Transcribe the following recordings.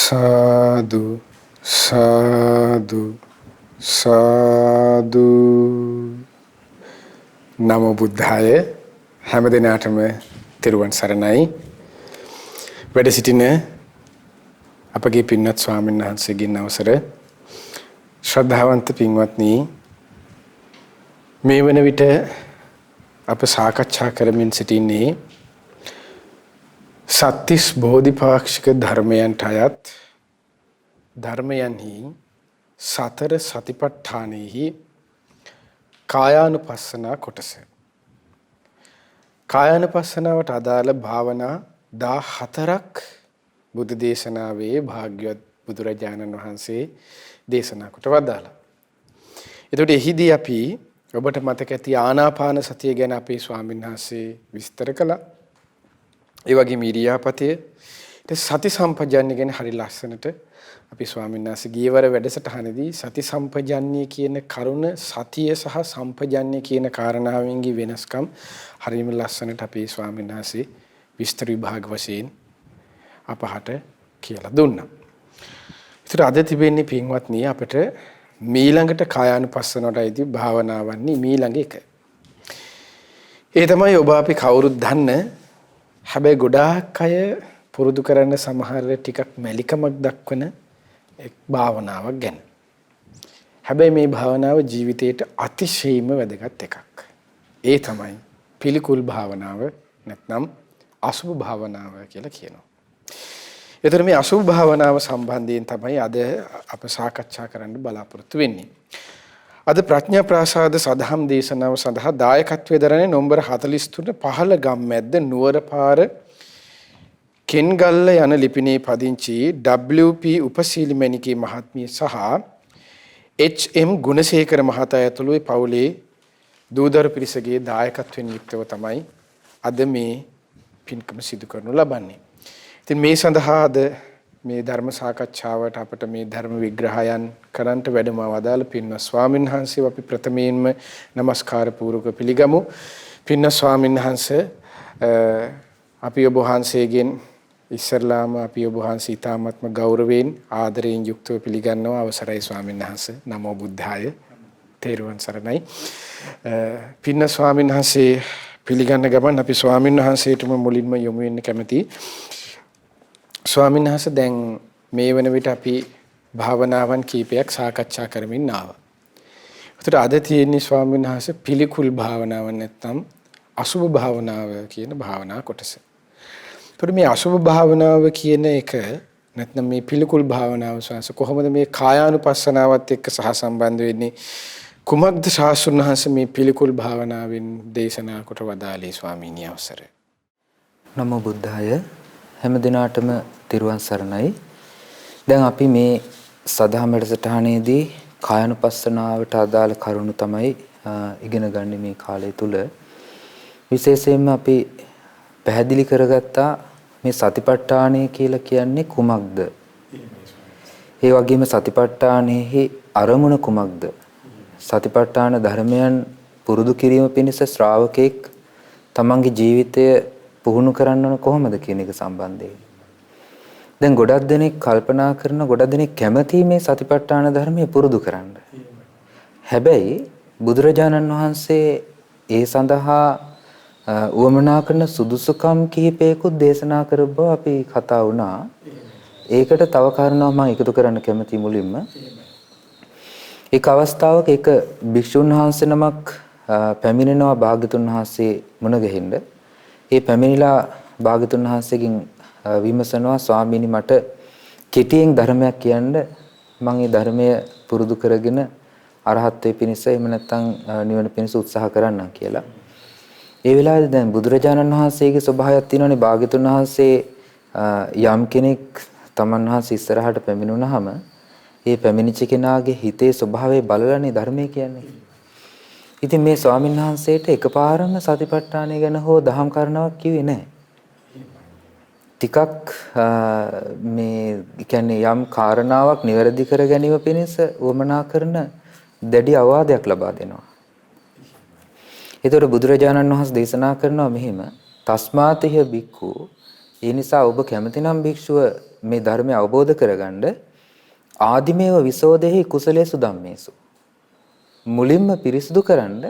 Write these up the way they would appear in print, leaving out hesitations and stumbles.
සාදු සාදු සාදු. නමෝ බුද්ධාය. හැම දිනාටම තෙරුවන් සරණයි. වැඩ සිටින අපගේ පින්වත් ස්වාමීන් වහන්සේගෙන් අවසර, ශ්‍රද්ධාවන්ත පින්වත්නි, මේ වන විට අප සාකච්ඡා කරමින් සිටින්නේ සත්‍තිස් බෝධිපාක්ෂික ධර්මයන්ට අයත් ධර්මයන්හි සතර සතිපට්ඨානෙහි කායානුපස්සනා කොටස. කායානුපස්සනාවට අදාළ භාවනා 14ක් බුදු දේශනාවේ භාග්‍යවත් බුදුරජාණන් වහන්සේ දේශනා කොට වදාළා. එතකොට එහිදී අපි ඔබට මතක ඇති ආනාපාන සතිය ගැන අපේ ස්වාමීන් වහන්සේ විස්තර කළා. ඒ වගේම ඉරියාපතය, සති සම්පජාන්‍ය ගැන හරි ලස්සනට අපි ස්වාමීන් වහන්සේ ගියවර වැඩසටහනේදී සති සම්පජාන්‍ය කියන කරුණ, සතිය සහ සම්පජාන්‍ය කියන කාරණාවෙන්ගේ වෙනස්කම් හරිම ලස්සනට අපේ ස්වාමීන් වහන්සේ විස්තර විභාග වශයෙන් අපහට කියලා දුන්නා. ඒතර අද තිබෙන්නේ පින්වත්නි අපිට මීළඟට කායානුපස්සනාවටයි භාවනාවන්නේ මීළඟ එක. ඒ තමයි ඔබ අපි කවුරුත් දන්න, හැබැයි ගොඩාක් අය පුරුදු කරන්න සමහර ටිකක් මැලිකමක් දක්වන එක් භාවනාවක් ගැන. හැබැයි මේ භාවනාව ජීවිතයට අතිශයින්ම වැදගත් එකක්. ඒ තමයි පිළිකුල් භාවනාව, නැත්නම් අසුභ භාවනාව කියලා කියනවා. ඒතර මේ අසුභ භාවනාව සම්බන්ධයෙන් තමයි අද අප සාකච්ඡා කරන්න බලාපොරොත්තු වෙන්නේ. අද ප්‍රඥා ප්‍රාසාද සදහම් දේශනාව සඳහා දායකත්වයේ දරන්නේ නොම්බර 43 පහළ ගම්මැද්ද නුවරපාර කෙන්ගල්ල යන ලිපිනේ පදිංචි WP උපසීලි මණිකේ මහත්මිය සහ HM ගුණසේකර මහතා ඇතුළු පවුලේ දූදරු පිරිසගේ දායකත්වයෙන් යුක්තව තමයි අද මේ පින්කම සිදු කරනු ලබන්නේ. ඉතින් මේ සඳහා අද මේ ධර්ම සාකච්ඡාවට අපට මේ ධර්ම විග්‍රහයන් කරන්නට වැඩම වදාළ පින්වත් ස්වාමීන් වහන්සේව අපි ප්‍රථමයෙන්ම নমස්කාර පූර්වක පිළිගමු. පින්වත් ස්වාමීන් වහන්සේ, අපි ඔබ වහන්සේගෙන් ඉස්සරලාම අපි ඔබ වහන්සේ ඊ타ත්ම ගෞරවයෙන් ආදරයෙන් යුක්තව පිළිගන්නවා. අවසරයි ස්වාමීන් වහන්සේ. නමෝ බුද්ධාය. තෙරුවන් සරණයි. පින්වත් ස්වාමීන් වහන්සේ පිළිගන්න ගමන් අපි ස්වාමීන් වහන්සේටම මුලින්ම යොමු වෙන්න කැමතියි. ස්වාමීන් වහන්සේ, දැන් මේ වන විට අපි භාවනාවන් කීපයක් සාකච්ඡා කරමින් ආවා. ඒතර අද තියෙන්නේ ස්වාමීන් වහන්සේ පිළිකුල් භාවනාව නැත්නම් අසුභ භාවනාව කියන භාවනා කොටස. ඒතර මේ අසුභ භාවනාව කියන එක නැත්නම් මේ පිළිකුල් භාවනාව කොහොමද මේ කායානුපස්සනාවත් එක්ක සහසම්බන්ධ වෙන්නේ? කුමක්ද ශාස්ත්‍රඥ වහන්සේ මේ පිළිකුල් භාවනාවෙන් දේශනා කොට වදාළේ? ස්වාමීනි අවසරයි. නමෝ බුද්ධාය. හැම දිනාටම තිරුවන් සරණයි. දැන් අපි මේ සදහම් වැඩසටහනේදී කායानुපස්සනාවට අදාළ කරුණු තමයි ඉගෙන ගන්න මේ කාලය තුල. විශේෂයෙන්ම අපි පැහැදිලි කරගත්තා මේ සතිපට්ඨානය කියලා කියන්නේ කුමක්ද? ඒ වගේම සතිපට්ඨානෙහි අරමුණ කුමක්ද? සතිපට්ඨාන ධර්මයන් පුරුදු කිරීම පිණිස ශ්‍රාවකෙක් තමන්ගේ ජීවිතය පුහුණු කරන්න ඕන කොහොමද කියන එක සම්බන්ධයෙන්. දැන් ගොඩක් දෙනෙක් කල්පනා කරන, ගොඩක් දෙනෙක් කැමති මේ සතිපට්ඨාන ධර්මය පුරුදු කරන්න. හැබැයි බුදුරජාණන් වහන්සේ ඒ සඳහා උවමනා කරන සුදුසුකම් කිහිපයකුත් දේශනා කර බව අපි කතා වුණා. ඒකට තව කාරණාවක් මම එකතු කරන්න කැමති මුලින්ම. එක් අවස්ථාවක එක භික්ෂුන් වහන්සේ නමක් පැමිණෙනවා භාග්‍යතුන් වහන්සේ මුණ ගැහෙන්න. ඒ පැමිණිලා භාග්‍යතුන් වහන්සේගෙන් විමසනවා, ස්වාමීනි මට කෙටියෙන් ධර්මයක් කියන්න, මම මේ ධර්මය පුරුදු කරගෙන අරහත්ත්වයේ පිණිස එහෙම නැත්නම් නිවන පිණිස උත්සාහ කරන්නම් කියලා. ඒ වෙලාවේදී දැන් බුදුරජාණන් වහන්සේගේ ස්වභාවයක් තියෙනවානේ. භාග්‍යතුන් වහන්සේ යම් කෙනෙක් තමන් වහන්සේ ඉස්සරහට පැමිණුණාම ඒ පැමිණිච්ච කෙනාගේ හිතේ ස්වභාවය බලලානේ ධර්මය කියන්නේ. ඉතින් මේ ස්වාමීන් වහන්සේට එකපාරම සතිපට්ඨානය ගැන හෝ දහම් කරනවක් කිව්වේ නැහැ. ටිකක් මේ කියන්නේ යම් කාරණාවක් නිවැරදි කර ගැනීම පිණිස වමනා කරන දැඩි අවවාදයක් ලබා දෙනවා. ඒතකොට බුදුරජාණන් වහන්සේ දේශනා කරනවා මෙහිම තස්මාතිහ බික්ඛු, ඒ නිසා ඔබ කැමතිනම් භික්ෂුව මේ ධර්මය අවබෝධ කරගන්න ආදිමේව විසෝදෙහි කුසලේසු ධම්මේසු. මුලින්ම පිරිසිදු කරන්න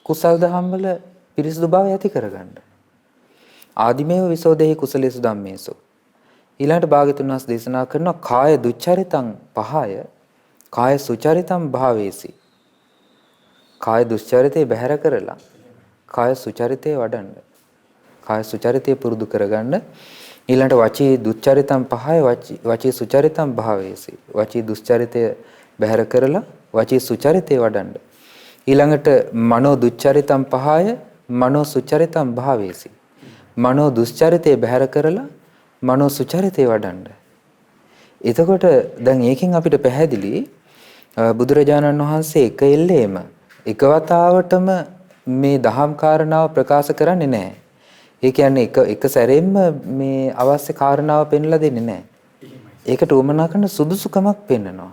කුසල් දහම් වල පිරිසිදු බව ඇති කරගන්න. ආදිමේව විසෝදෙහි කුසලේසු ධම්මේසු. ඊළඟට භාග්‍යතුන් වහන්සේ දේශනා කරනවා කාය දුච්චරිතං පහය කාය සුචරිතං භාවේසි. කාය දුස්චරිතේ බැහැර කරලා කාය සුචරිතේ වඩන්න. කාය සුචරිතේ පුරුදු කරගන්න. ඊළඟට වචී දුස්චරිතං පහය වචී සුචරිතං භාවේසි. වචී දුස්චරිතය බැහැර කරලා වචී සුචරිතේ වඩන්න. ඊළඟට මනෝ දුස්චරිතං පහය මනෝ සුචරිතං භාවේසි. මනෝ දුස්චරිතේ බැහැර කරලා මනෝ සුචරිතේ වඩන්න. එතකොට දැන් ඒකෙන් අපිට පැහැදිලි බුදුරජාණන් වහන්සේ එක එල්ලේම එක වතාවටම මේ දහම් කාරණාව ප්‍රකාශ කරන්නේ නැහැ. ඒ කියන්නේ එක සැරෙන්න මේ අවශ්‍ය කාරණාව පෙන්ලා දෙන්නේ නැහැ. ඒකට උවමනා කරන සුදුසුකමක් පෙන්නනවා.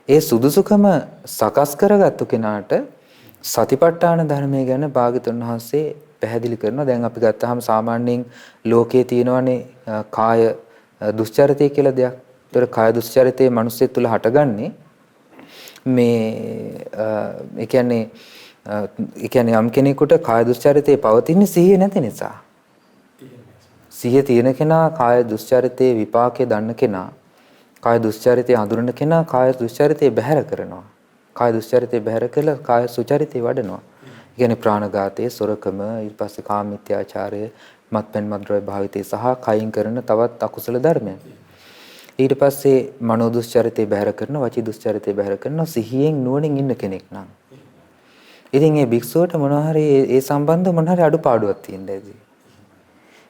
ඒ සුදුසුකම සකස් කරගත්තු කෙනාට සතිපට්ඨාන ධර්මය ගැන භාග්‍යතුන් වහන්සේ පැහැදිලි කරනවා. දැන් අපි ගත්තාම සාමාන්‍යයෙන් ලෝකයේ තියෙනවනේ කාය දුස්චරිතය කියලා දෙයක්. ඒතර කාය දුස්චරිතයේ මිනිස්සු තුළ හටගන්නේ මේ ඒ කියන්නේ යම් කෙනෙකුට කාය දුස්චරිතේ පවතින සිහිය නැති නිසා. සිහිය තියෙන කෙනා කාය දුස්චරිතේ විපාකයේ දන්න කෙනා කාය දුස්චරිතය හඳුනන කෙනා කාය දුස්චරිතය බැහැර කරනවා. කාය දුස්චරිතය බැහැර කළා කාය සුචරිතය වඩනවා. ඒ කියන්නේ ප්‍රාණඝාතය, සොරකම, ඊට පස්සේ කාමීත්‍යාචාරය, මත්පැන් මත්ද්‍රව්‍ය භාවිතය සහ කයින් කරන තවත් අකුසල ධර්මයන්. ඊට පස්සේ මනෝ දුස්චරිතය බැහැර කරනවා, වචී දුස්චරිතය බැහැර කරනවා සිහියෙන් නුවණින් ඉන්න කෙනෙක් නම්. ඉතින් මේ භික්ෂුවට මොනවා හරි ඒ සම්බන්ධව මොනවා හරි අඩුපාඩුවක් තියෙනවා ඇති.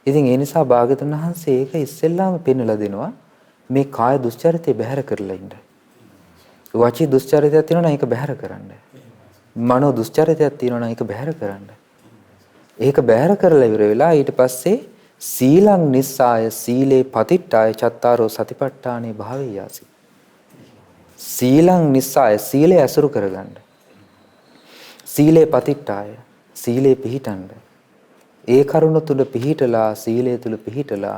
ඉතින් ඒ නිසා භාග්‍යතුන් වහන්සේ ඒක ඉස්සෙල්ලාම පෙන්වලා දෙනවා. මේ කාය දුස්චරිතය බැහැර කරලා ඉන්න. වචී දුස්චරිතයක් තියෙනවා නම් ඒක බැහැර කරන්න. මනෝ දුස්චරිතයක් තියෙනවා නම් ඒක බැහැර කරන්න. ඒක බැහැර කරලා ඉවර වෙලා ඊට පස්සේ සීලං නිස්සාය සීලේ පතිට්ඨාය චත්තාරෝ සතිපට්ඨානේ භාවේයාසි. සීලං නිස්සාය සීලය අසුරු කරගන්න. සීලේ පතිට්ඨාය සීලේ පිහිටන්න. ඒ කරුණ තුල පිහිටලා සීලය තුල පිහිටලා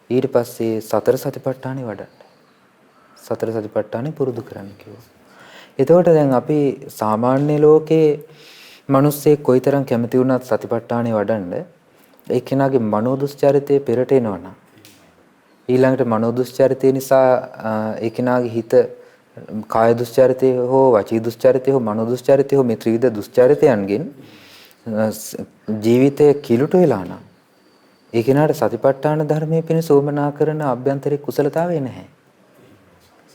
ඊට පස්සේ සතර සතිපට්ඨානෙ වඩන්න. සතර සතිපට්ඨානෙ පුරුදු කරන්න කිව්වා. එතකොට දැන් අපි සාමාන්‍ය ලෝකේ මිනිස්සේ කොයිතරම් කැමති වුණත් සතිපට්ඨානෙ වඩන්න ඒ කෙනාගේ මනෝ දුස්චරිතය පෙරට එනවනම් ඊළඟට මනෝ දුස්චරිතය නිසා ඒ කෙනාගේ හිත කාය දුස්චරිතය හෝ වචී දුස්චරිතය හෝ මනෝ දුස්චරිතය හෝ මේ ත්‍රිවිධ දුස්චරිතයන්ගෙන් ජීවිතය කිලුට වෙලා නම් ඒ කෙනාට සතිපට්ඨාන ධර්මයේ පිණිස උවමනා කරන අභ්‍යන්තරික කුසලතාවය නැහැ.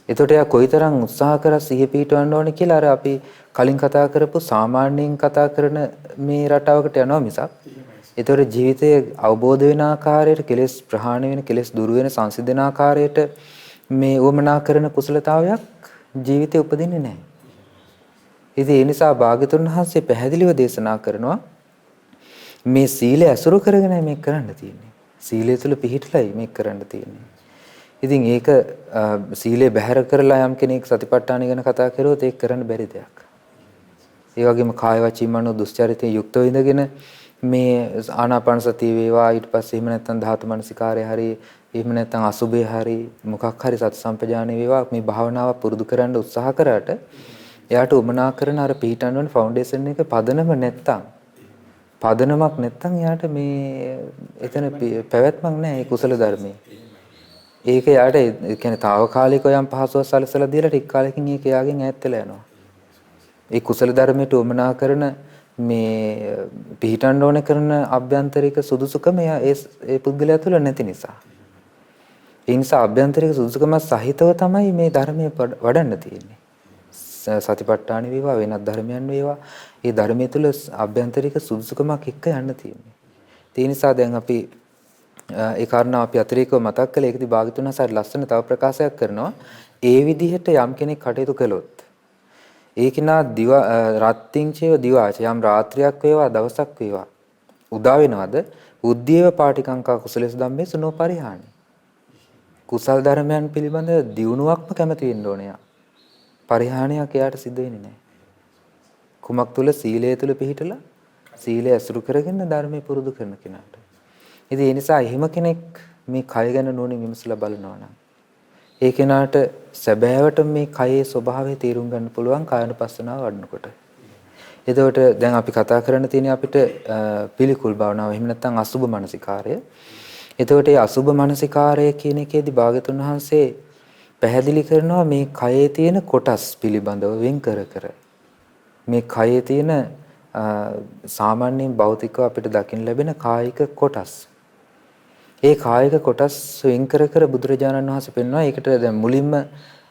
එතකොට යා කොයිතරම් උත්සාහ කරලා සිහිය පිටවන්න ඕනේ කියලා අර අපි කලින් කතා කරපු සාමාන්‍යයෙන් කතා කරන මේ රටාවකට යනවා මිසක් එතකොට ජීවිතයේ අවබෝධ වෙන ආකාරයට කෙලෙස් ප්‍රහාණය වෙන කෙලෙස් දුරු වෙන සංසිඳන ආකාරයට මේ උවමනා කරන කුසලතාවයක් ජීවිතේ උපදින්නේ නැහැ. ඉතින් ඒ නිසා භාග්‍යතුන් වහන්සේ පැහැදිලිව දේශනා කරනවා මේ සීලය අසුරු කරගෙන මේක කරන්න තියෙන්නේ. සීලය තුල පිහිටලයි මේක කරන්න තියෙන්නේ. ඉතින් ඒක සීලය බැහැර කරලා යම් කෙනෙක් සතිපට්ඨාන ගැන කතා කරුවොත් ඒක කරන්න බැරි දෙයක්. ඒ වගේම කාය වචී මනෝ දුස්චරිතයෙන් යුක්තව ඉඳගෙන මේ ආනාපාන සතිය වේවා ඊට පස්සේ එහෙම නැත්නම් ධාතු මනසිකාරය හරි එහෙම නැත්නම් අසුභය හරි මොකක් හරි සති සම්පජානෙ වේවා මේ භාවනාව පුරුදු කරන්න උත්සාහ කරාට එයාට උමනා කරන අර පිහිටන්න ඕනේ ෆවුන්ඩේෂන් එක පදනම නැත්තම් පදනමක් නැත්තම් එයාට මේ එතන පැවැත්මක් නැහැ ඒ කුසල ධර්මයේ. ඒක එයාට ඒ කියන්නේ తాවකාලිකව යම් පහසුවක් සැලසලා දීලා ටික කාලෙකින් ඒක එයාගෙන් ඈත් වෙලා යනවා. ඒ කුසල ධර්මයට උමනා කරන මේ පිහිටන්න ඕනේ කරන අභ්‍යන්තරික සුදුසුකම ඒ පුද්ගලයා තුළ නැති නිසා. ඒ නිසා අභ්‍යන්තරික සුදුසුකම සහිතව තමයි මේ ධර්මයේ වඩන්න තියෙන්නේ. සතිපට්ඨාන වේවා වෙනත් ධර්මයන් වේවා ඒ ධර්මයේ තුල අභ්‍යන්තරික සුදුසුකමක් එක්ක යන්න තියෙන්නේ. ඒ නිසා දැන් අපි ඒ කාරණා අපි අතිරේකව මතක් කළේ ඒකදී භාග්‍යතුන් වහන්සේ ලස්සන තව ප්‍රකාශයක් කරනවා. ඒ විදිහට යම් කෙනෙක් කටයුතු කළොත් ඒ කිනා රත්ත්‍ංචේව දිවාච යම් රාත්‍රියක් වේවා දවසක් වේවා උදා වෙනවද උද්දීව පාටිකංකා කුසලස් ධම්මේසු නොපරිහානි. කුසල් ධර්මයන් පිළිබඳ දියුණුවක්ම කැමති වෙන්න ඕනේ. පරිහානියක් එයාට සිද්ධ වෙන්නේ නැහැ. කුමක් තුල සීලය තුල පිහිටලා සීලය අසුරු කරගෙන ධර්මයේ පුරුදු කරන කෙනාට. ඉතින් ඒ නිසා එහෙම කෙනෙක් මේ කය ගැන නුවණින් විමසලා බලනවා නම් ඒ කෙනාට සැබෑවට මේ කයේ ස්වභාවය තේරුම් ගන්න පුළුවන් කායනුපස්සනාව වඩනකොට. එතකොට දැන් අපි කතා කරන්න තියෙන්නේ අපිට පිළිකුල් භාවනාව. එහෙම නැත්නම් අසුබ මානසිකාරය. එතකොට මේ අසුබ මානසිකාරය කියන එකේදී භාගතුන් වහන්සේ පැහැදිලි කරනවා මේ කයේ තියෙන කොටස් පිළිබඳව වෙන් කර කර. මේ කයේ තියෙන සාමාන්‍යයෙන් භෞතිකව අපිට දකින්න ලැබෙන කායික කොටස්. ඒ කායික කොටස් වෙන් කර කර බුදුරජාණන් වහන්සේ පෙන්වනවා. ඒකට දැන් මුලින්ම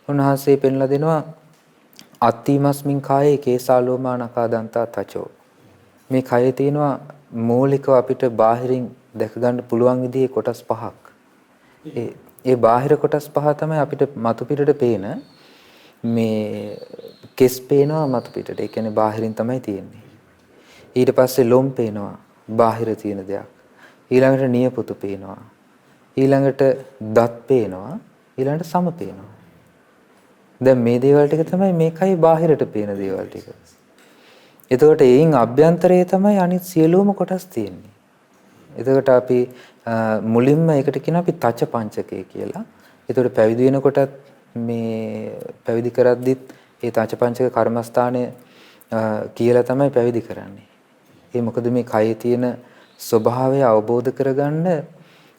උන්වහන්සේ පෙන්ලා දෙනවා අත්තිමස්මින් කායේ කේසාලෝමා නකාදන්තා තචෝ. මේ කයේ තියෙනවා මූලිකව අපිට බාහිරින් දැක ගන්න පුළුවන් විදිහේ කොටස් පහක්. ඒ බාහිර කොටස් පහ තමයි අපිට මතු පිටට පේන මේ කෙස් පේනවා මතු පිටට. ඒ කියන්නේ බාහිරින් තමයි තියෙන්නේ. ඊට පස්සේ ලොම් පේනවා බාහිර තියෙන දෙයක්. ඊළඟට නියපොතු පේනවා. ඊළඟට දත් පේනවා. ඊළඟට සම පේනවා. දැන් මේ දේවල් ටික තමයි මේකයි බාහිරට පේන දේවල් ටික. එතකොට ඒයින් අභ්‍යන්තරයේ තමයි අනිත් සියලුම කොටස් තියෙන්නේ. එතකොට අපි මුලින්ම ඒකට කියන අපි තච පංචකය කියලා. එතකොට පැවිදි වෙනකොටත් මේ පැවිදි කරද්දිත් ඒ තච පංචක කර්මස්ථානය කියලා තමයි පැවිදි කරන්නේ. ඒ මොකද මේ කයේ තියෙන ස්වභාවය අවබෝධ කරගන්න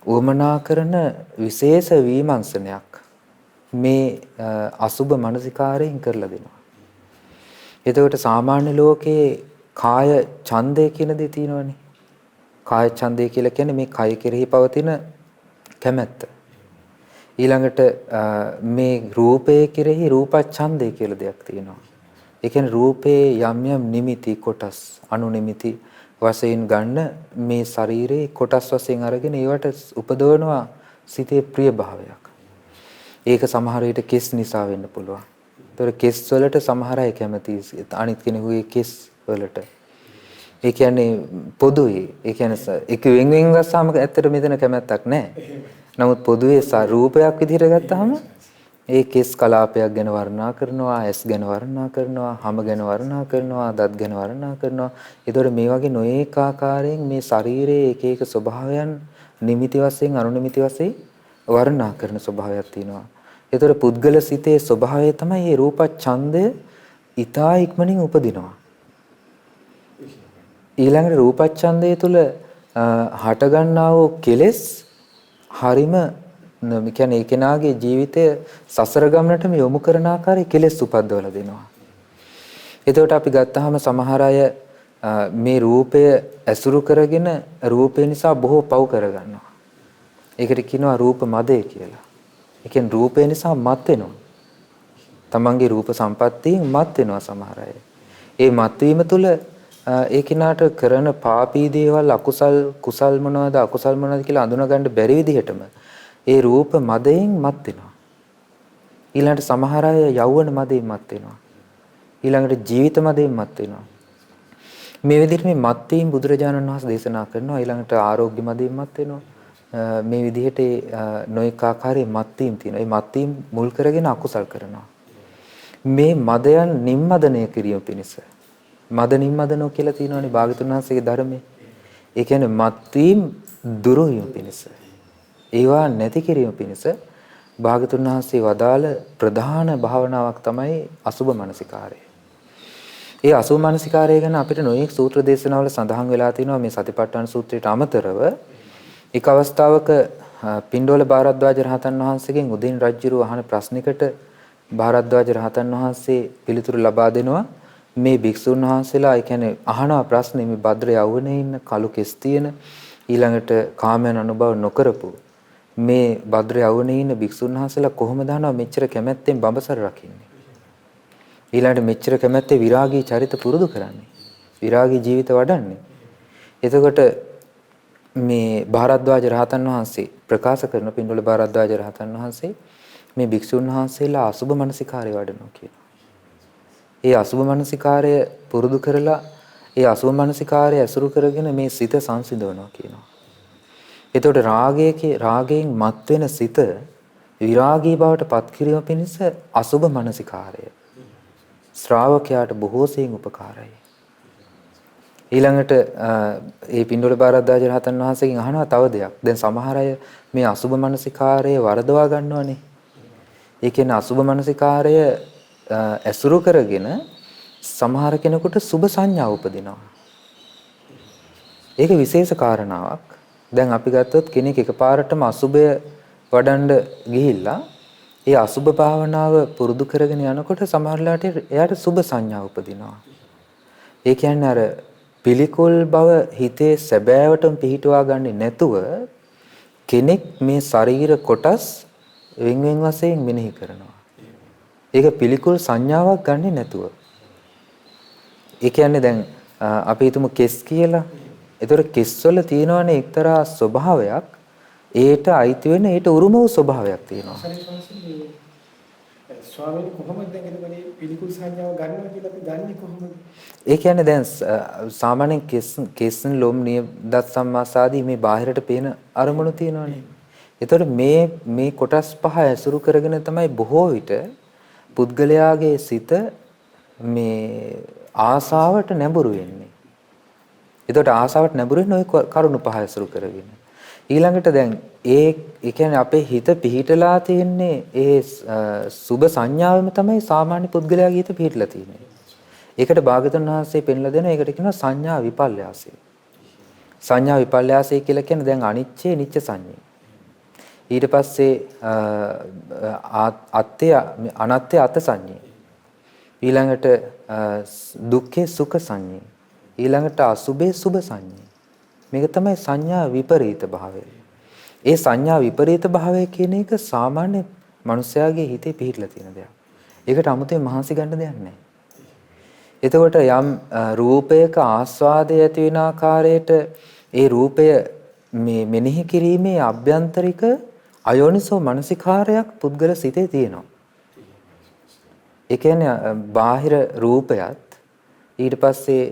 උවමනා කරන විශේෂ විමර්ශනයක් මේ අසුබ මනසිකාරයෙන් කරලා දෙනවා. එතකොට සාමාන්‍ය ලෝකයේ කාය ඡන්දය කියන දේ තියෙනවනේ. කාය ඡන්දය කියලා කියන්නේ මේ කය කෙරෙහි පවතින කැමැත්ත. ඊළඟට මේ රූපය කෙරෙහි රූප ඡන්දය කියලා දෙයක් තියෙනවා. ඒ කියන්නේ රූපේ යම් යම් නිමිති කොටස් අනු නිමිති වශයෙන් ගන්න මේ ශරීරයේ කොටස් වශයෙන් අරගෙන ඒවට උපදවනවා සිතේ ප්‍රිය භාවයක්. ඒක සමහර විට කෙස් නිසා වෙන්න පුළුවන්. ඒතර කෙස් වලට සමහර අය කැමති අනිත් කෙනෙකුගේ කෙස් වලට. ඒ කියන්නේ පොදුයි. ඒ කියන්නේ එක වෙන වෙන ගස්සාම ඇත්තට මෙතන කැමැත්තක් නැහැ. නමුත් පොදුවේ රූපයක් විදිහට ගත්තාම ඒ කෙස් කලාපයක් ගැන වර්ණනා කරනවා, ඇස් ගැන වර්ණනා කරනවා, හම ගැන වර්ණනා කරනවා, දත් ගැන වර්ණනා කරනවා. ඒතකොට මේ වගේ නොඒක ආකාරයෙන් මේ ශරීරයේ එක එක ස්වභාවයන් නිමිති වශයෙන් අනුනිමිති වශයෙන් වර්ණනා කරන ස්වභාවයක් තියෙනවා. ඒතකොට පුද්ගල සිතේ ස්වභාවය තමයි මේ රූප ඡන්දය ඊතා ඉක්මනින් උපදිනවා. ඊළඟට රූප ඡන්දය තුල හට ගන්නා වූ කෙලෙස් හරිම මේ කියන්නේ ඒ කෙනාගේ ජීවිතය සසර ගමනටම යොමු කරන ආකාරයේ කෙලෙස් උපද්දවලා දෙනවා. එතකොට අපි ගත්තාම සමහර අය මේ රූපය ඇසුරු කරගෙන රූපය නිසා බොහෝ පව් කරගන්නවා. ඒකට කියනවා රූප මදේ කියලා. ඒ කියන්නේ රූපය නිසා මත් වෙනවා. තමන්ගේ රූප සම්පත්තියෙන් මත් වෙනවා සමහර අය. ඒ මත් වීම තුළ ඒ කිනාට කරන පාපී දේවල් අකුසල් කුසල් මොනවද අකුසල් මොනවද කියලා අඳුනගන්න බැරි විදිහටම ඒ රූප මදයෙන් මත් වෙනවා. ඊළඟට සමහර අය යෞවන මදයෙන් මත් වෙනවා. ඊළඟට ජීවිත මදයෙන් මත් වෙනවා. මේ විදිහට මේ මත් වීම බුදුරජාණන් වහන්සේ දේශනා කරනවා. ඊළඟට ආරෝග්‍ය මදයෙන් මත් වෙනවා. මේ විදිහට නොඑක ආකාරයේ මත් වීම තියෙනවා. මේ මත් වීම මුල් කරගෙන අකුසල් කරනවා. මේ මදයන් නිම්මදනය කිරීම පිණිස මද නිම්මදනෝ කියලා තියෙනවානේ භාගතුන් වහන්සේගේ ධර්මයේ. ඒ කියන්නේ මත් වීම දුරු වීම පිණිස ඒවා නැති කිරීම පිණිස භාගතුන් වහන්සේ වදාළ ප්‍රධාන භාවනාවක් තමයි අසුබ මනසිකාරය. ඒ අසුබ මනසිකාරය ගැන අපිට නොයෙක් සූත්‍ර දේශනාවල සඳහන් වෙලා තියෙනවා. මේ සතිපට්ඨාන සූත්‍රයට අමතරව එක් අවස්ථාවක පින්ඩෝල භාරද්වාජ රහතන් වහන්සේගෙන් උදින් රජුරු අහන ප්‍රශ්නයකට භාරද්වාජ රහතන් වහන්සේ පිළිතුරු ලබා දෙනවා. මේ භික්ෂුන් වහන්සේලා ඒ කියන්නේ අහනවා ප්‍රශ්නේ මේ භද්‍ර යවුනේ ඉන්න කළු කෙස් තියෙන ඊළඟට කාමයන් අනුභව නොකරපු මේ භද්‍ර යවුනේ ඉන්න භික්ෂුන් වහන්සේලා කොහොමද අහනවා මෙච්චර කැමැත්තෙන් බඹසර රකින්නේ ඊළඟට මෙච්චර කැමැත්තේ විරාගී චරිත පුරුදු කරන්නේ විරාගී ජීවිත වඩන්නේ. එතකොට මේ භාරද්වාජ රහතන් වහන්සේ ප්‍රකාශ කරන පින්වල භාරද්වාජ රහතන් වහන්සේ මේ භික්ෂුන් වහන්සේලා අසුබ මනසිකාරය වඩනවා කියනවා. ඒ අසුබ මනසිකාරය පුරුදු කරලා ඒ අසුබ මනසිකාරය ඇසුරු කරගෙන මේ සිත සංසිඳවනවා කියනවා. එතකොට රාගයෙන් මත් වෙන සිත විරාගී බවට පත් කිරීම පිණිස අසුබ මනසිකාරය ශ්‍රාවකයාට බොහෝ සෙයින් උපකාරයි. ඊළඟට ඒ පින්ඩෝල බාරද්දාජ රහතන් වහන්සේගෙන් අහනවා තව දෙයක්. දැන් සමහර අය මේ අසුබ මනසිකාරය වරදවා ගන්නවනේ. ඒ කියන්නේ අසුබ මනසිකාරය ඇසුරු කරගෙන සමහර කෙනෙකුට සුබ සංඥා උපදිනවා. ඒක විශේෂ කාරණාවක්. දැන් අපි ගත්තොත් කෙනෙක් එකපාරටම අසුබය වඩන්න ගිහිල්ලා ඒ අසුබ භාවනාව පුරුදු කරගෙන යනකොට සමහරලාට එයාට සුබ සංඥා උපදිනවා. ඒ කියන්නේ අර පිළිකුල් බව හිතේ සැබෑවටම පිහිටුවා ගන්නේ නැතුව කෙනෙක් මේ ශරීර කොටස් වෙන වෙන වශයෙන් මෙනෙහි කරනවා. ඒක පිළිකුල් සංඥාවක් ගන්නෙ නැතුව. ඒ කියන්නේ දැන් අපි හිතමු කෙස් කියලා. ඒතර කෙස්වල තියෙනවනේ එක්තරා ස්වභාවයක්. ඒට අයිති වෙන ඒට උරුම වූ ස්වභාවයක් තියෙනවා. ස්වාමීන් කොහොමද දැන් එතකොට පිළිකුල් සංඥාව ගන්නවා කියලා අපි දන්නේ කොහොමද? ඒ කියන්නේ දැන් සාමාන්‍යයෙන් කෙස්න් ලොම් නියදත් සම්මාසාදී මේ බාහිරට පේන අරමුණු තියෙනවනේ. ඒතකොට මේ කොටස් පහ ඇසුරු කරගෙන තමයි බොහෝ විට පුද්ගලයාගේ සිත මේ ආසාවට නැඹුරු වෙන්නේ. ඒතකොට ආසාවට නැඹුරු වෙන ওই කරුණු පහ ඇසුරු කරගෙන. ඊළඟට දැන් ඒ කියන්නේ අපේ හිත පිහිටලා තියෙන්නේ ඒ සුබ සංඥාවෙම තමයි සාමාන්‍ය පුද්ගලයාගේ හිත පිහිටලා තියෙන්නේ. ඒකට භාගතුන් වහන්සේ පෙන්ලා දෙනවා ඒකට කියනවා සංඥා විපල්යාසය. සංඥා විපල්යාසය කියලා කියන්නේ දැන් අනිච්චේ නිච්ච සංඥේ. ඊට පස්සේ අත්‍ය අනත්‍ය අත සංඥේ. ඊළඟට දුක්ඛේ සුඛ සංඥේ. ඊළඟට අසුභේ සුභ සංඥේ. මේක තමයි සංඥා විපරීත භාවය. ඒ සංඥා විපරීත භාවය කියන එක සාමාන්‍ය මනුස්සයාගේ හිතේ පිහිටලා තියෙන දෙයක්. ඒකට 아무තේ මහන්සි ගන්න දෙයක් නැහැ. එතකොට යම් රූපයක ආස්වාදය ඇති වෙන ආකාරයට ඒ රූපය මේ මෙනෙහි කිරීමේ අභ්‍යන්තරික අයෝනිසෝ මනසිකාරයක් පුද්ගල සිතේ තියෙනවා. ඒ කියන්නේ බාහිර රූපයත් ඊට පස්සේ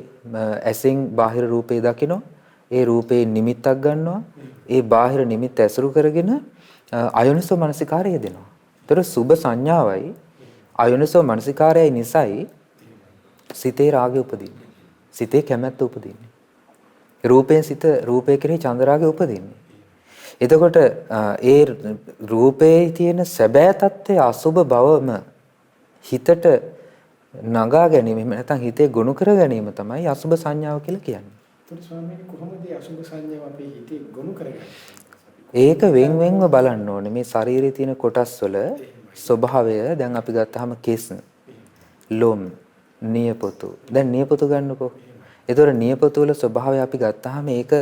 ඇසෙන් බාහිර රූපේ දකිනවා. ඒ රූපේ නිමිත්තක් ගන්නවා. ඒ බාහිර නිමිත්ත ඇසුරු කරගෙන අයෝනිසෝ මනසිකාරය යෙදෙනවා. ඒතර සුභ සංඥාවයි අයෝනිසෝ මනසිකාරයයි නිසයි සිතේ රාගය උපදින්නේ. සිතේ කැමැත්ත උපදින්නේ. රූපයෙන් සිත රූපේ කෙරෙහි චන්දරාගය උපදින්නේ. එතකොට ඒ රූපේ තියෙන සැබෑ తත්වයේ අසුභ බවම හිතට නගා ගැනීම එහෙම නැත්නම් හිතේ ගොනු කර ගැනීම තමයි අසුභ සංඥාව කියලා කියන්නේ. ඒත් ස්වාමීනි කොහොමද මේ අසුභ සංඥාව අපේ හිතේ ගොනු කරගන්නේ? ඒක වෙන් වෙන්ව බලන්න ඕනේ. මේ ශරීරයේ තියෙන කොටස් වල ස්වභාවය දැන් අපි ගත්තාම කෙස්, ලොම්, නියපොතු. දැන් නියපොතු ගන්නකෝ. ඒතොර නියපොතු වල ස්වභාවය අපි ගත්තාම ඒක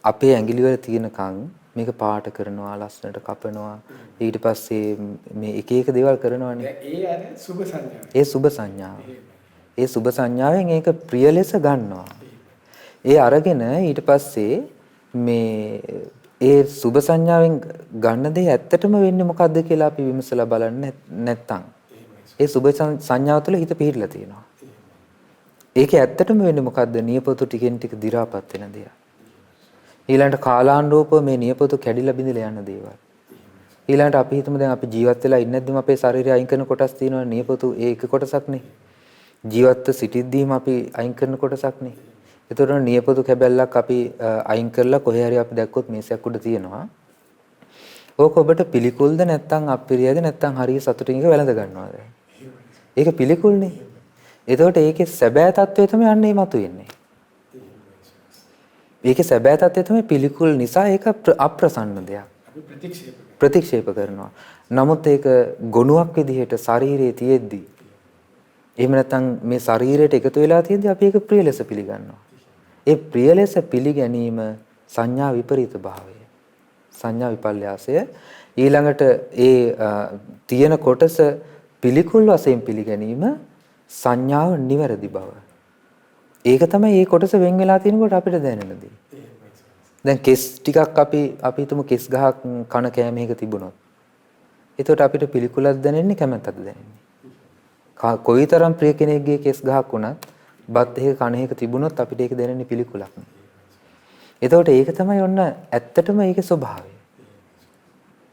අපේ ඇඟිලි වල තියෙනකන් මේක පාට කරනවා, ලස්සනට කපනවා. ඊට පස්සේ මේ එක එක දේවල් කරනවානේ. ඒ අර සුභ සංඥාව. ඒ සුභ සංඥාව. ඒ සුභ සංඥාවෙන් ඒක ප්‍රිය ලෙස ගන්නවා. ඒ අරගෙන ඊට පස්සේ මේ ඒ සුභ සංඥාවෙන් ගන්න දේ ඇත්තටම වෙන්නේ මොකද්ද කියලා අපි විමසලා බලන්න නැත්තම් ඒ සුභ සංඥාව තුළ හිත පිහිටලා තියෙනවා. ඒකේ ඇත්තටම වෙන්නේ මොකද්ද? නියපොතු ටිකෙන් ටික දි รา පත් වෙන දේවල්. ඊළඟට කාලානුරූපව මේ නියපොතු කැඩිලා බිඳලා යන දේවල්. ඊළඟට අපි හිතමු දැන් අපි ජීවත් වෙලා ඉන්නේ නැද්දිම අපේ ශරීරය අයින් කරන කොටස් තියෙනවා නියපොතු ඒ එක කොටසක් නේ. ජීවත්ව සිටිද්දීම අපි අයින් කරන කොටසක් නේ. ඒතකොට නියපොතු කැබැල්ලක් අපි අයින් කරලා කොහේ හරි අපි දැක්කොත් මේසයක් උඩ තියෙනවා. ඕක ඔබට පිළිකුල්ද නැත්නම් අප්‍රියද නැත්නම් හරිය සතුටින් එක වැළඳ ගන්නවද? ඒක පිළිකුල්නේ. එතකොට ඒකේ සැබෑ తත්වය තමයි අන්නේ මතුවෙන්නේ. ඒකේ සැබෑ తත්වය තමයි පිළිකුල් නිසා ඒක අප්‍රසන්න දෙයක්. ප්‍රතික්ෂේප කරනවා. නමුත් ඒක ගොනුවක් විදිහට ශරීරයේ තියෙද්දි එහෙම නැත්නම් මේ ශරීරයට එකතු වෙලා තියෙද්දි අපි ඒක ප්‍රිය ලෙස පිළිගන්නවා. ඒ ප්‍රිය ලෙස පිළිගැනීම සංඥා විපරීත භාවය. සංඥා විපල්යාසය ඊළඟට ඒ තියෙන කොටස පිළිකුල් වශයෙන් පිළිගැනීම සංඥාව නිවැරදි බව. ඒක තමයි මේ කොටස වෙන් වෙලා තියෙනකොට අපිට දැනෙන දේ. දැන් කෙස් ටිකක් අපි හිතමු කෙස් ගහක් කන කෑමේක තිබුණොත්. එතකොට අපිට පිළිකුලක් දැනෙන්නේ කැමැත්තක්ද දැනෙන්නේ? කොයිතරම් ප්‍රිය කෙනෙක්ගේ කෙස් ගහක් වුණත් බත් එක කන එක තිබුණොත් අපිට ඒක දැනෙන්නේ පිළිකුලක් නේ. එතකොට ඒක තමයි ඔන්න ඇත්තටම ඒකේ ස්වභාවය.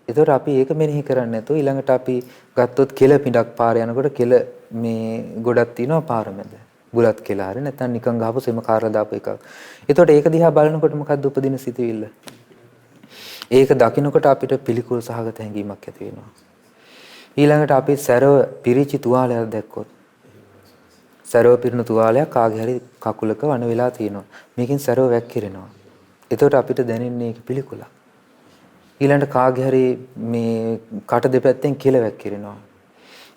එතකොට අපි ඒක මෙනෙහි කරන්නේ නැතුව ඊළඟට අපි ගත්තොත් කෙල පිටක් පාර යනකොට කෙල මේ ගොඩක් තියෙනවා පාර මැද. බුලත් කියලා හරි නැත්නම් නිකන් ගහපු සෙම කාරලා දාපු එකක්. එතකොට ඒක දිහා බලනකොට මොකද්ද උපදින සිතුවිල්ල? ඒක දකින්නකොට අපිට පිළිකුල් සහගත හැඟීමක් ඇති වෙනවා. ඊළඟට අපි සැරව පිරිචි තුවාලයක් දැක්කොත් සැරව පිරෙන තුවාලයක් කාගේ හරි කකුලක වණ වෙලා තියෙනවා. මේකෙන් සැරව වැක්කිරෙනවා. එතකොට අපිට දැනෙන්නේ ඒක පිළිකුලක්. ඊළඟට කාගේ හරි මේ කට දෙපැත්තෙන් කෙල වැක්කිරෙනවා.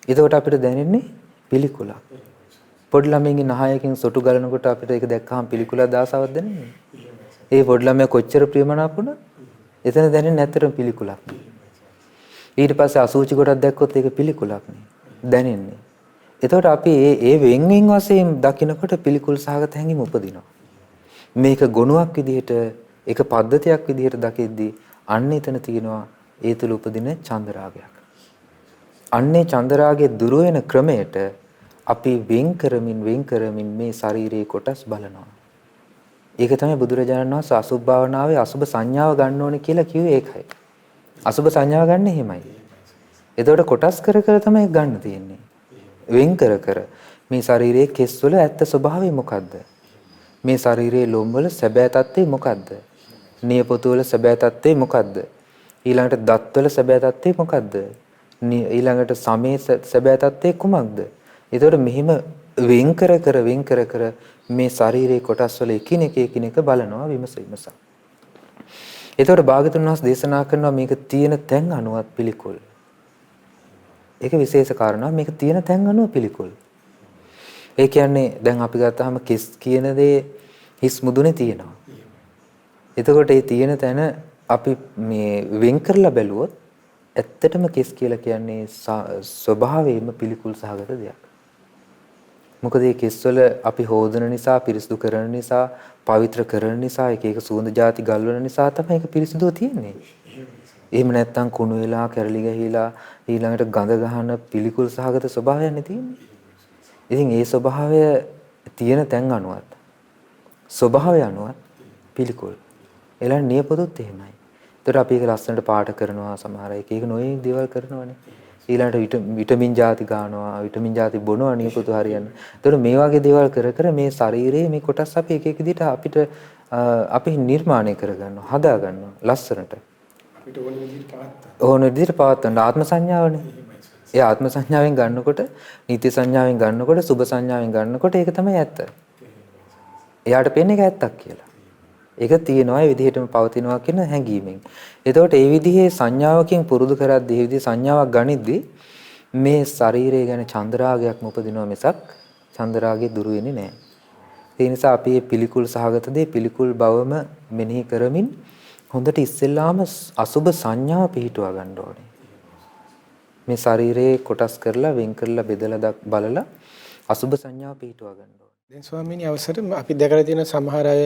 එතකොට අපිට දැනෙන්නේ පිළිකුලක්. පොඩි ළමයින්ගේ නහයකින් සොටු ගලනකොට අපිට ඒක දැක්කහම පිළිකුලක් දාසාවක් දැනෙන්නේ. ඒ පොඩි ළමයා කොච්චර ප්‍රියමනාප වුණත් එතන දැනෙන්නේ නැත්තරම පිළිකුලක්. ඊට පස්සේ අසුචි කොටක් දැක්කොත් ඒක පිළිකුලක් දැනෙන්නේ. එතකොට අපි ඒ වෙන්වෙන් වශයෙන් දකිනකොට පිළිකුල් සහගත හැඟීම උපදිනවා. මේක ගුණයක් විදිහට ඒක පද්ධතියක් විදිහට දකිද්දී අන්න එතන තියෙනවා ඒ තුල උපදින චන්දරාගයක්. අන්නේ චන්දරාගයේ දුර වෙන ක්‍රමයට අපි වෙන් කරමින් මේ ශාරීරික කොටස් බලනවා. ඒක තමයි බුදුරජාණන් වහන්සේ අසුභ භාවනාවේ අසුභ සංඥාව ගන්න ඕනේ කියලා කිව්වේ ඒකයි. අසුභ සංඥාව ගන්න එහෙමයි. එතකොට කොටස් කර කර තමයි ගන්න තියෙන්නේ. වෙන් කර මේ ශරීරයේ කෙස් වල ඇත්ත ස්වභාවය මොකද්ද? මේ ශරීරයේ ලොම් වල සැබෑ තත්ත්වය මොකද්ද? නියපොතු වල සැබෑ තත්ත්වය මොකද්ද? ඊළඟට දත් වල සැබෑ තත්ත්වය මොකද්ද? ඊළඟට සමේ සැබෑ තත්ත්වය කුමක්ද? එතකොට මෙහිම වෙන් කර මේ ශරීරයේ කොටස් වල එකිනෙක බලනවා විමස. එතකොට භාගතුන් වහන්සේ දේශනා කරනවා මේක තියෙන තැන් අනුවත් පිළිකුල්. ඒක විශේෂ කාරණා මේක තියෙන තැන් අනුව පිළිකුල්. ඒ කියන්නේ දැන් අපි ගත්තාම කෙස් කියන දේ හිස් මුදුනේ තියෙනවා. එතකොට ඒ තියෙන තැන අපි මේ වෙන් කරලා බැලුවොත් ඇත්තටම කෙස් කියලා කියන්නේ ස්වභාවයෙන්ම පිළිකුල් සහගත දෙයක්. මොකද මේ කෙස්වල අපි හොදන නිසා, පිරිසිදු කරන නිසා, පවිත්‍ර කරන නිසා, එක සුවඳ ಜಾති ගල්වන නිසා තමයි ඒක පිරිසිදුව තියෙන්නේ. එහෙම නැත්නම් කුණු වෙලා, කැරලි ගහිලා, ඊළඟට ගඳ ගහන පිළිකුල් සහගත ස්වභාවයක් තියෙන්නේ. ඉතින් ඒ ස්වභාවය තියෙන තැන් අනුවත් ස්වභාවය අනුවත් පිළිකුල්. එළන් නියපොතුත් එහෙමයි. ඒතර අපි ඒක ලස්සනට පාට කරනවා සමහර අය. ඒක නොයේ දේවල් කරනවානේ. ඊළඟට විටමින් ಜಾති ගන්නවා, විටමින් ಜಾති බොනවා නියපොතු හරියන්න. ඒතර මේ වගේ දේවල් කර මේ ශරීරයේ මේ කොටස් අපි එක විදිහට අපිට අපි නිර්මාණය කරගන්නවා, හදා ගන්නවා ලස්සනට. අපිට ඕන විදිහට පවත්වන්න ආත්ම සංඥාවනේ. ඒ ආත්ම සංඥාවෙන් ගන්නකොට, නිත්‍ය සංඥාවෙන් ගන්නකොට, සුභ සංඥාවෙන් ගන්නකොට ඒක තමයි ඇත්ත. එයාට පේන්නේ ඒක ඇත්තක් කියලා. ඒක තියෙනවා ඒ විදිහටම පවතිනවා කියන හැඟීමෙන්. එතකොට ඒ විදිහේ සංඥාවකින් පුරුදු කරද්දී, ඒ විදිහේ සංඥාවක් ගනිද්දී මේ ශරීරය ගැන චන්දරාගයක් උපදිනවා මිසක් චන්දරාගය දුරු වෙන්නේ නැහැ. ඒ නිසා අපි මේ පිළිකුල් සහගත දේ පිළිකුල් බවම මෙනෙහි කරමින් හොඳට ඉස්සෙල්ලාම අසුබ සංඥාව පිහිටුවා ගන්න ඕනේ. මේ ශරීරයේ කොටස් කරලා වෙන් කරලා බෙදලා බලලා අසුබ සංඥාව පිහිටුවා ගන්න ඕනේ. දැන් ස්වාමීනි අවසර අපි දැකලා තියෙන සමහර අය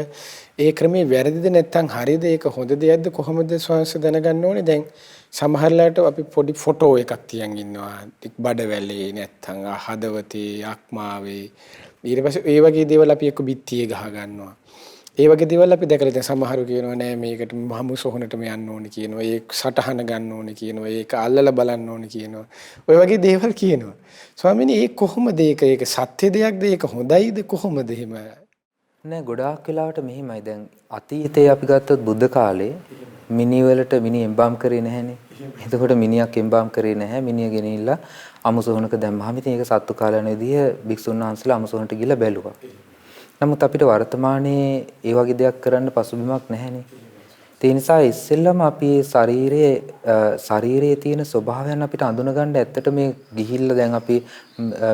ඒ ක්‍රමේ වැරදිද නැත්නම් හරිද ඒක හොඳ දෙයක්ද කොහොමද ස්වාංශ දැනගන්න ඕනේ? දැන් සමහරලාට අපි පොඩි ෆොටෝ එකක් තියන් ඉන්නවා බඩවැලේ නැත්නම් හදවතේ අක්මාවේ ඊට පස්සේ ඒ වගේ දේවල් අපි එක්ක බිත්තියේ ගහ ගන්නවා. ඒ වගේ දේවල් අපි දැකලා දැන් සමහරු කියනවා නෑ මේකට මහමු සොහනටම යන්න ඕනේ කියනවා. ඒක සටහන ගන්න ඕනේ කියනවා. ඒක අල්ලලා බලන්න ඕනේ කියනවා. ඔය වගේ දේවල් කියනවා. ස්වාමීනි ඒ කොහොමද ඒක සත්‍ය දෙයක්ද ඒක හොඳයිද කොහොමද එහෙම? නෑ ගොඩාක් වෙලාවට මෙහිමයි. දැන් අතීතයේ අපි ගත්තොත් බුද්ධ කාලේ මිනි වලට මිනි එම්බාම් කරේ නැහැනේ. එතකොට මිනියක් එම්බාම් කරේ නැහැ. මිනිය ගෙනිහිල්ලා අමුසොහනක දැම්මහම ඉතින් ඒක සත්තු කාලයන විදිහ භික්ෂුන් වහන්සේලා අමුසොහනට ගිහිල්ලා බැලුවා. නමුත් අපිට වර්තමානයේ ඒ වගේ දෙයක් කරන්න පසුබිමක් නැහැනේ. ඒ නිසා ඉස්සෙල්ලම අපි ශරීරයේ තියෙන ස්වභාවයන් අපිට අඳුන ගන්න ඇත්තට මේ ගිහිල්ලා දැන් අපි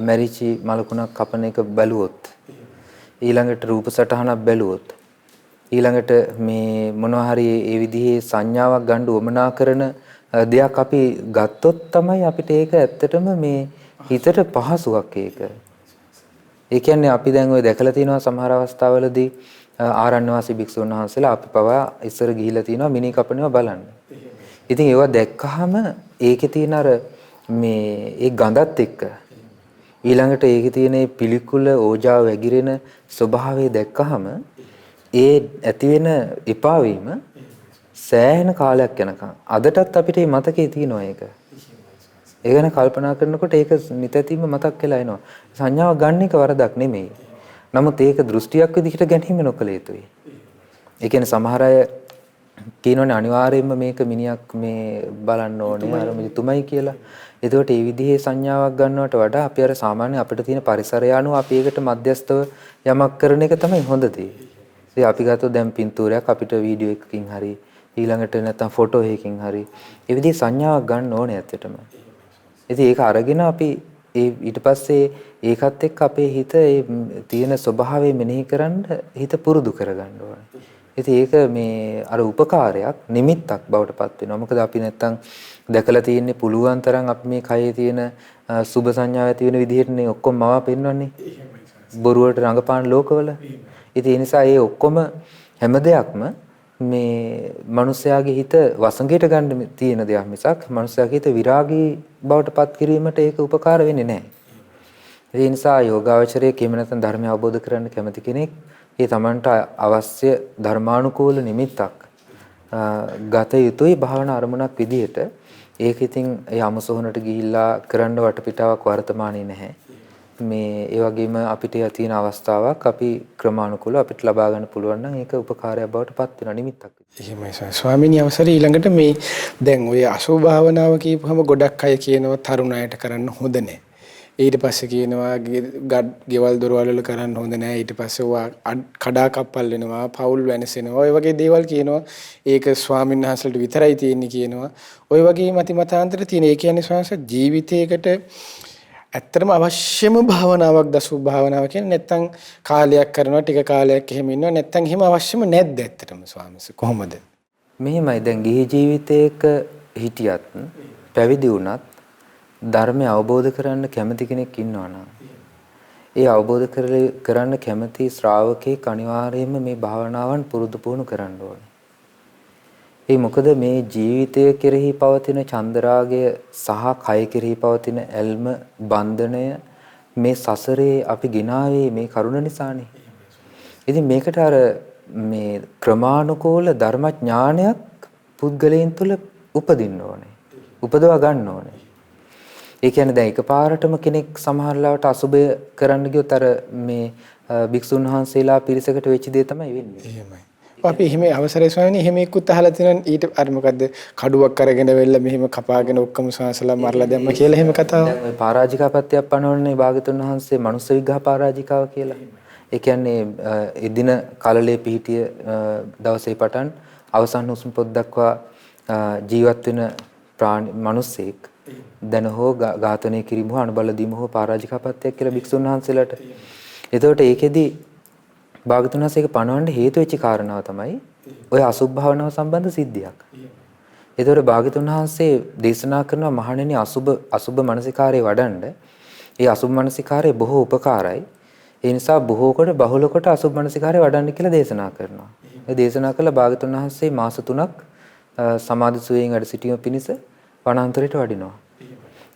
මැරිචි මලකුණක් කපන එක බැලුවොත් ඊළඟට රූප සටහනක් බැලුවොත් ඊළඟට මේ මොනවා හරි ඒ විදිහේ සංඥාවක් ගන්න උවමනා කරන දෙයක් අපි ගත්තොත් තමයි අපිට ඒක ඇත්තටම මේ හිතට පහසුවක් ඒක. ඒ කියන්නේ අපි දැන් ඔය දැකලා තියෙනවා සමහර අවස්ථාවලදී ආරණ්‍යවාසී භික්ෂුන් වහන්සේලා අපි පවා ඉස්සර ගිහිල්ලා තියෙනවා මිනි කපනවා බලන්න. ඉතින් ඒවා දැක්කහම ඒකේ තියෙන අර මේ ඒ ගඳත් එක්ක ඊළඟට ඒකේ තියෙන පිළිකුල ඕජාව වැగిරෙන ස්වභාවය දැක්කහම ඒ ඇති වෙන එපා වීම සෑහෙන කාලයක් යනකම් අදටත් අපිට මේ මතකේ තියෙනවා ඒක. ඒ ගැන කල්පනා කරනකොට ඒක නිතැතිම මතක් වෙලා එනවා. සංඥාව ගන්න එක වරදක් නෙමෙයි. නමුත් ඒක දෘෂ්ටියක් විදිහට ගැනීම නොකළ යුතුයි. ඒ කියන්නේ සමහර අය කියනෝනේ අනිවාර්යයෙන්ම මේක මිනිහක් මේ බලන්න ඕනේ අර මිතුමයි කියලා. එතකොට මේ විදිහේ සංඥාවක් ගන්නවට වඩා අපි අර සාමාන්‍ය අපිට තියෙන පරිසරය අනුව අපි ඒකට මධ්‍යස්තව යමක් කරන එක තමයි හොඳ දේ. ඉතින් අපි ගත්තොත් දැන් පින්තූරයක් අපිට වීඩියෝ එකකින් හරි ඊළඟට නැත්නම් ෆොටෝ එකකින් හරි ඒ විදිහේ සංඥාවක් ගන්න ඕනේ ඇත්තටම. ඉතින් ඒක අරගෙන අපි ඊට පස්සේ ඒකත් එක්ක අපේ හිත ඒ තියෙන ස්වභාවය මෙනෙහි කරන්න හිත පුරුදු කරගන්න ඕනේ. ඉතින් ඒක මේ අර උපකාරයක් නිමිත්තක් බවට පත් වෙනවා. මොකද අපි නැත්තම් දැකලා තියෙන්නේ පුළුවන් තරම් අපි මේ කයේ තියෙන සුබ සංඥා ඇති වෙන විදිහටනේ ඔක්කොම මවා පෙන්වන්නේ. බොරුවට රඟපාන ලෝකවල. ඉතින් ඒ නිසා මේ ඔක්කොම හැම දෙයක්ම මේ මිනිස්යාගේ හිත වසඟයට ගන්න තියෙන දෙයක් මිසක් මිනිස්යාගේ හිත විරාගී බවට පත් කිරීමට ඒක උපකාර වෙන්නේ නැහැ. ඒ නිසා යෝගාවචරයේ කිම නැත්නම් ධර්මය අවබෝධ කරගන්න කැමති කෙනෙක් ඒ තමන්ට අවශ්‍ය ධර්මානුකූල නිමිත්තක් ගත යුතුයි භාවනා අරමුණක් විදිහට. ඒක ඉතින් ඒ අමසොහනට ගිහිල්ලා කරන්න වටපිටාවක් වර්තමානයේ නැහැ. මේ ඒ වගේම අපිට තියෙන අවස්ථාවක් අපි ක්‍රමානුකූලව අපිට ලබා ගන්න පුළුවන් නම් ඒක උපකාරයක් බවට පත් වෙන නිමිත්තක්. එහෙමයි ස්වාමීනි අවසරයි ඊළඟට මේ දැන් ඔය අසුභ භාවනාව කියපුවම ගොඩක් අය කියනවා තරුණ අයට කරන්න හොඳ නැහැ. ඊට පස්සේ කියනවා ගෙවල් දොරවල් වල කරන්න හොඳ නැහැ. ඊට පස්සේ ඔයා කඩා කප්පල් වෙනවා, පවුල් වෙනසෙනවා. ඔය වගේ දේවල් කියනවා. ඒක ස්වාමීන් වහන්සේලාට විතරයි තියෙන්නේ කියනවා. ඔය වගේ මතිමතාන්තර තියෙන. ඒ කියන්නේ ස්වාමීන් ජීවිතයකට ඇත්තටම අවශ්‍යම භාවනාවක් දසුභ භාවනාව කියන්නේ නැත්තම් කාලයක් කරනවා ටික කාලයක් එහෙම ඉන්නවා නැත්තම් එහෙම අවශ්‍යම නැද්ද ඇත්තටම ස්වාමීන් කොහොමද? මෙහෙමයි දැන් ගිහි ජීවිතයක හිටියත් පැවිදි වුණත් ධර්මය අවබෝධ කරන්න කැමති කෙනෙක් ඉන්නවා නම් ඒ අවබෝධ කරන්න කැමති ශ්‍රාවකෙක් අනිවාර්යයෙන්ම මේ භාවනාවන් පුරුදු පුහුණු කරන්න ඕනේ. ඒ මොකද මේ ජීවිතය කෙරෙහි පවතින චන්දරාගය සහ කය කෙරෙහි පවතින ඇල්ම බන්ධනය මේ සසරේ අපි ගිනාවේ මේ කරුණ නිසානේ. ඉතින් මේකට අර මේ ක්‍රමානුකූල ධර්මඥානයක් පුද්ගලයන් තුළ උපදින්න ඕනේ. උපදවා ගන්න ඕනේ. ඒ කියන්නේ දැන් එකපාරටම කෙනෙක් සමහරලාවට අසුබය කරන්න ගියොත් අර මේ භික්ෂුන් වහන්සේලා පිරිසකට වෙච්ච දේ තමයි වෙන්නේ. එහෙමයි. අපි එහෙම අවසරයි ස්වාමීනි එහෙම එක්කුත් අහලා තියෙනවා ඊට අර මොකද්ද කඩුවක් අරගෙන වෙල්ල මෙහෙම කපාගෙන ඔක්කොම සාසලා මරලා දැම්ම කියලා එහෙම කතාවක්. දැන් ওই පරාජිකාපත්‍යයක් පනවන්නේ භාගතුන් වහන්සේ මනුස්ස විග්‍රහ පරාජිකාව කියලා. ඒ කියන්නේ එදින කලලේ පිහිටිය දවසේ පටන් අවසන් හුස්ම පොත් දක්වා ජීවත් වෙන ප්‍රාණි මිනිස්සෙක් දැන හෝ ඝාතනය කිරීම හෝ අනුබල දීම හෝ පරාජිකාපත්‍යයක් කියලා භික්ෂුන් වහන්සේලාට. එතකොට ඒකෙදි භාගතුන් වහන්සේක පණවන්න හේතු වෙච්ච කාරණාව තමයි ඔය අසුභ භාවනාව සම්බන්ධ සිද්ධියක්. ඒතකොට භාගතුන් වහන්සේ දේශනා කරනවා මහණෙනි අසුභ මනසිකාරයේ වඩන්න. ඒ අසුභ මනසිකාරයේ බොහෝ උපකාරයි. ඒ නිසා බොහෝ කොට බහුල කොට අසුභ මනසිකාරය වඩන්න කියලා දේශනා කරනවා. ඒ දේශනා කළ භාගතුන් වහන්සේ මාස 3ක් සමාධි සුවයෙන් වැඩ සිටීම පිණිස වනාන්තරයට වඩිනවා.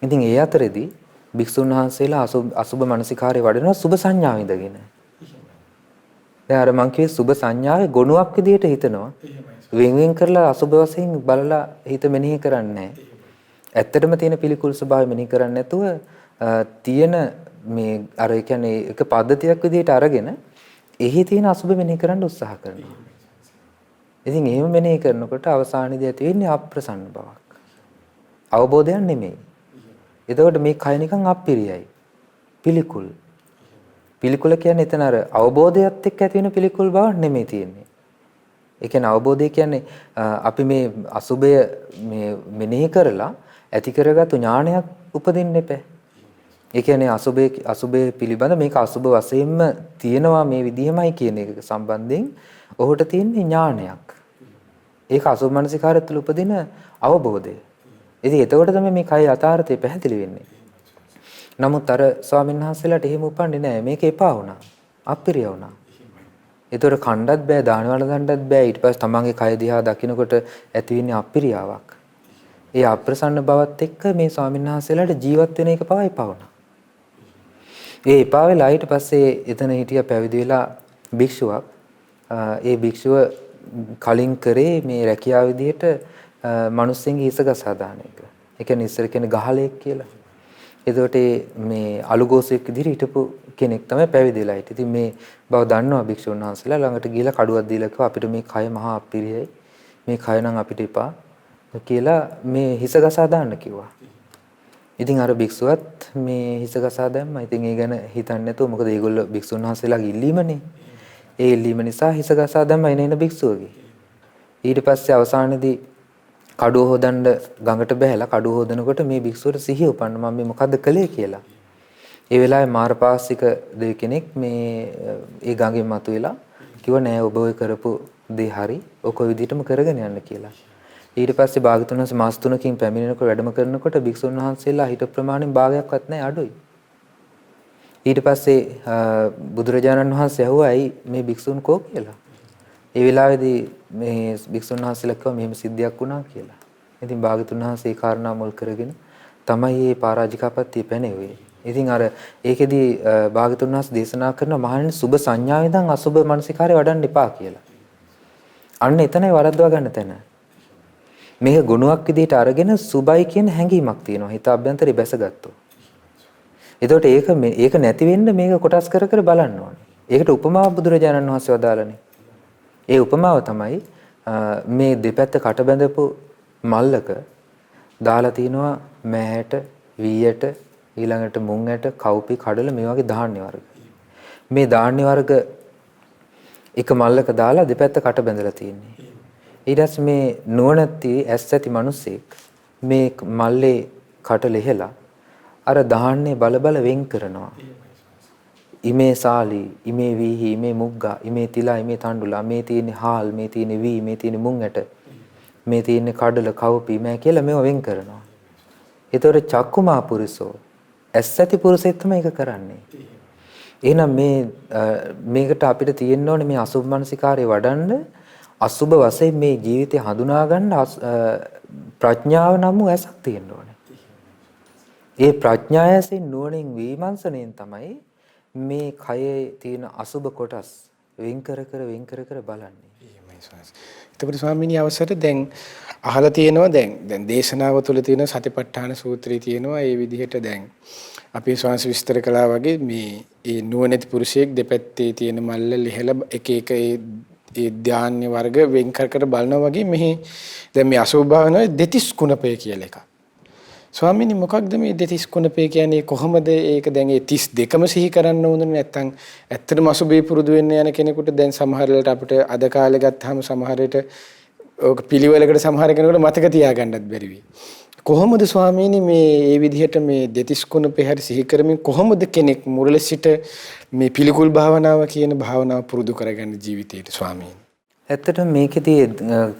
ඉතින් ඒ අතරේදී භික්ෂුන් වහන්සේලා අසුභ මනසිකාරය වඩනවා සුභ සංඥාව ඉඳගෙන. දැන් අර මං කියේ සුභ සංඥාවේ ගුණයක් විදිහට හිතනවා. වෙන් කරලා අසුභ වශයෙන් බලලා හිත මෙනෙහි කරන්නේ නැහැ. ඇත්තටම තියෙන පිළිකුල් ස්වභාවය මෙනෙහි කරන්නේ නැතුව තියෙන මේ අර ඒ කියන්නේ එක පද්ධතියක් විදිහට අරගෙන එහි තියෙන අසුභ මෙනෙහි කරන්න උත්සාහ කරනවා. ඉතින් එහෙම මෙනෙහි කරනකොට අවසානයේදී ඇති වෙන්නේ අප්‍රසන්න බවක්. අවබෝධයක් නෙමෙයි. එතකොට මේ කය නිකන් අප්පිරියයි. පිළිකුල්. පිළිකුල කියන්නේ එතන අර අවබෝධයත් එක්ක ඇති වෙන පිළිකුල් බවක් නෙමෙයි තියෙන්නේ. ඒ කියන්නේ අවබෝධය කියන්නේ අපි මේ අසුභය මේ මෙනෙහි කරලා ඇති කරගත්තු ඥානයක් උපදින්න එපා. ඒ කියන්නේ අසුභය පිළිබඳ මේක අසුභ වශයෙන්ම තියෙනවා මේ විදිහමයි කියන එක සම්බන්ධයෙන් ඔහුට තියෙන ඥානයක්. ඒක අසුභ මනසිකාරය තුළ උපදින අවබෝධය. ඉතින් එතකොට තමයි මේ කය යථාර්ථය පැහැදිලි වෙන්නේ. නමුත් අර ස්වාමීන් වහන්සේලාට එහෙම උපන්නේ නැහැ. මේක එපා වුණා. අප්පිරිය වුණා. ඒතර කණ්ඩත් බෑ, දානවල ගන්නත් බෑ. ඊට පස්සේ තමන්ගේ කය දිහා දකිනකොට ඇති වෙන්නේ අප්පිරියාවක්. ඒ අප්‍රසන්න බවත් එක්ක මේ ස්වාමීන් වහන්සේලාට ජීවත් වෙන එක පවා එපා වුණා. ඒ එපා වෙලා ඊට පස්සේ එතන හිටිය පැවිදි වෙලා භික්ෂුවක්. ඒ භික්ෂුව කලින් කරේ මේ රැකියාව විදිහට මිනිස්සුන්ගේ හිස ගසා දාන එක. ඒ කියන්නේ ඉස්සර කියන්නේ ගහලෙක් කියලා. එතකොට මේ අලුගෝසෙක් විදිහට හිටපු කෙනෙක් තමයි පැවිදිලා හිටියේ. ඉතින් මේ බව දන්නවා භික්ෂුන් වහන්සේලා ළඟට ගිහිලා කඩුවක් දීලා කිව්වා අපිට මේ කය මහා අපිරියයි. මේ කය නම් අපිට එපා කියලා මේ හිස ගසා දාන්න කිව්වා. ඉතින් අර භික්ෂුවත් මේ හිස ගසා දැම්මා. ඉතින් ඒ ගැන හිතන්නේ නැතුව මොකද ඒගොල්ලෝ භික්ෂුන් වහන්සේලාගේ ඉල්ලීමනේ. ඒ ඉල්ලීම නිසා හිස ගසා දැම්මා එන භික්ෂුවගේ. ඊට පස්සේ අවසානයේදී කඩුව හොදන්න ගඟට බහැලා කඩුව හොදනකොට මේ භික්ෂුවට සිහිය උපන්න මම මේ මොකද්ද කළේ කියලා. ඒ වෙලාවේ මාරපාක්ෂික දෙවි කෙනෙක් මේ ඒ ගඟෙන් මතුවෙලා කිව්වා නෑ ඔබ ඔය කරපු දේ හරි. ඔක ඔය විදිහටම කරගෙන යන්න කියලා. ඊට පස්සේ භාගතුන් වහන්සේ මාස 3කින් පැමිණෙනකොට වැඩම කරනකොට භික්ෂුන් වහන්සේලා හිට ප්‍රමාණයෙන් භාගයක්වත් නැහැ අඩුයි. ඊට පස්සේ බුදුරජාණන් වහන්සේ ඇහුවා ඇයි මේ භික්ෂුන් කෝ කියලා. ඒ වෙලාවේදී මේ භික්ෂුන් වහන්සේලා කිව්වා මෙහෙම සිද්ධියක් වුණා කියලා. ඉතින් භාගතුන් වහන්සේ ඒ කාරණා මුල් කරගෙන තමයි මේ පරාජිකාපත්තිය පැනෙන්නේ. ඉතින් අර ඒකෙදී භාගතුන් වහන්සේ දේශනා කරන මහණෙනි සුබ සංඥාවෙන් ඉඳන් අසුබ මානසිකාරය වඩන්න එපා කියලා. අන්න එතනයි වරද්දවා ගන්න තැන. මේක ගුණයක් විදිහට අරගෙන සුබයි කියන හැඟීමක් තියෙනවා. හිත අභ්‍යන්තරේ බැසගත්තොත්. එතකොට ඒක නැති වෙන්න මේක කොටස් කර කර බලන්න ඕනේ. ඒකට උපමාව බුදුරජාණන් වහන්සේ වදාළනේ. ඒ උපමාව තමයි මේ දෙපැත්ත කට බැඳපු මල්ලක දාලා තිනවා මෑහැට, වීයට, ඊළඟට මුං ඇට, කව්පි, කඩල මේ වගේ ධාන්‍ය වර්ග. මේ ධාන්‍ය වර්ග එක මල්ලක දාලා දෙපැත්ත කට බැඳලා තියෙන්නේ. ඊට පස්සේ මේ නුවණැති ඇස් ඇති මිනිස්සෙක් මේ මල්ලේ කට ලෙහෙලා අර ධාන්‍ය බල බල වෙන් කරනවා. ඉමේ සාලි, ඉමේ වීහි, ඉමේ මුග්ගා, ඉමේ තිලා, ඉමේ තණ්ඩුලා, මේ තියෙන හාල්, මේ තියෙන වී, මේ තියෙන මුං ඇට, මේ තියෙන කඩල, කව්පි මෑ කියලා මේව වෙන් කරනවා. ඒතොර චක්කුමා පුරිසෝ ඇස් ඇති පුරුෂයෙක් තමයි ඒක කරන්නේ. එහෙනම් මේකට අපිට තියෙන්න ඕනේ මේ අසුභ මනසිකාරය වඩන්න අසුභ වශයෙන් මේ ජීවිතය හඳුනා ගන්න ප්‍රඥාව නම් වූ ඇසක් තියෙන්න ඕනේ. ඒ ප්‍රඥායසෙන් නුවණින් විමර්ශනයෙන් තමයි මේ කයේ තියෙන අසුභ කොටස් වෙන් කර කර බලන්නේ. එහෙමයි ස්වාමීනි. එතකොට ස්වාමීනි අවසර දැන් අහලා තියෙනවා දැන් දේශනාව තුළ තියෙන සතිපට්ඨාන සූත්‍රය තියෙනවා ඒ විදිහට දැන් අපි ස්වාමීන් විස්තර කළා වගේ මේ ඒ නුවණැති පුරුෂයෙක් දෙපැත්තේ තියෙන මල්ල ලිහලා එක ඒ ධාන්‍ය වර්ග වෙන් කර බලනවා වගේ මෙහි දැන් මේ අසුභ භාවනාවේ දෙතිස් කුණපය කියලා එකක්. ස්වාමීනි මොකක්ද මේ දෙතිස් කුණපය කියන්නේ කොහොමද ඒක දැන් ඒ 32ම සිහි කරන්න ඕනද නැත්නම් ඇත්තටම අසුභේ පුරුදු වෙන්න යන කෙනෙකුට දැන් සමහර වෙලාවට අපිට අද කාලේ ගත්තාම සමහර විට ඔක පිළිවෙලකට සමහර කෙනෙකුට මතක තියාගන්නත් බැරි වෙයි. කොහොමද ස්වාමීනි මේ විදිහට මේ දෙතිස් කුණපය හරි සිහි කරමින් කොහොමද කෙනෙක් මුල සිට මේ පිළිකුල් භාවනාව කියන භාවනාව පුරුදු කරගන්න ජීවිතේට ස්වාමීනි? ඇත්තටම මේකෙදී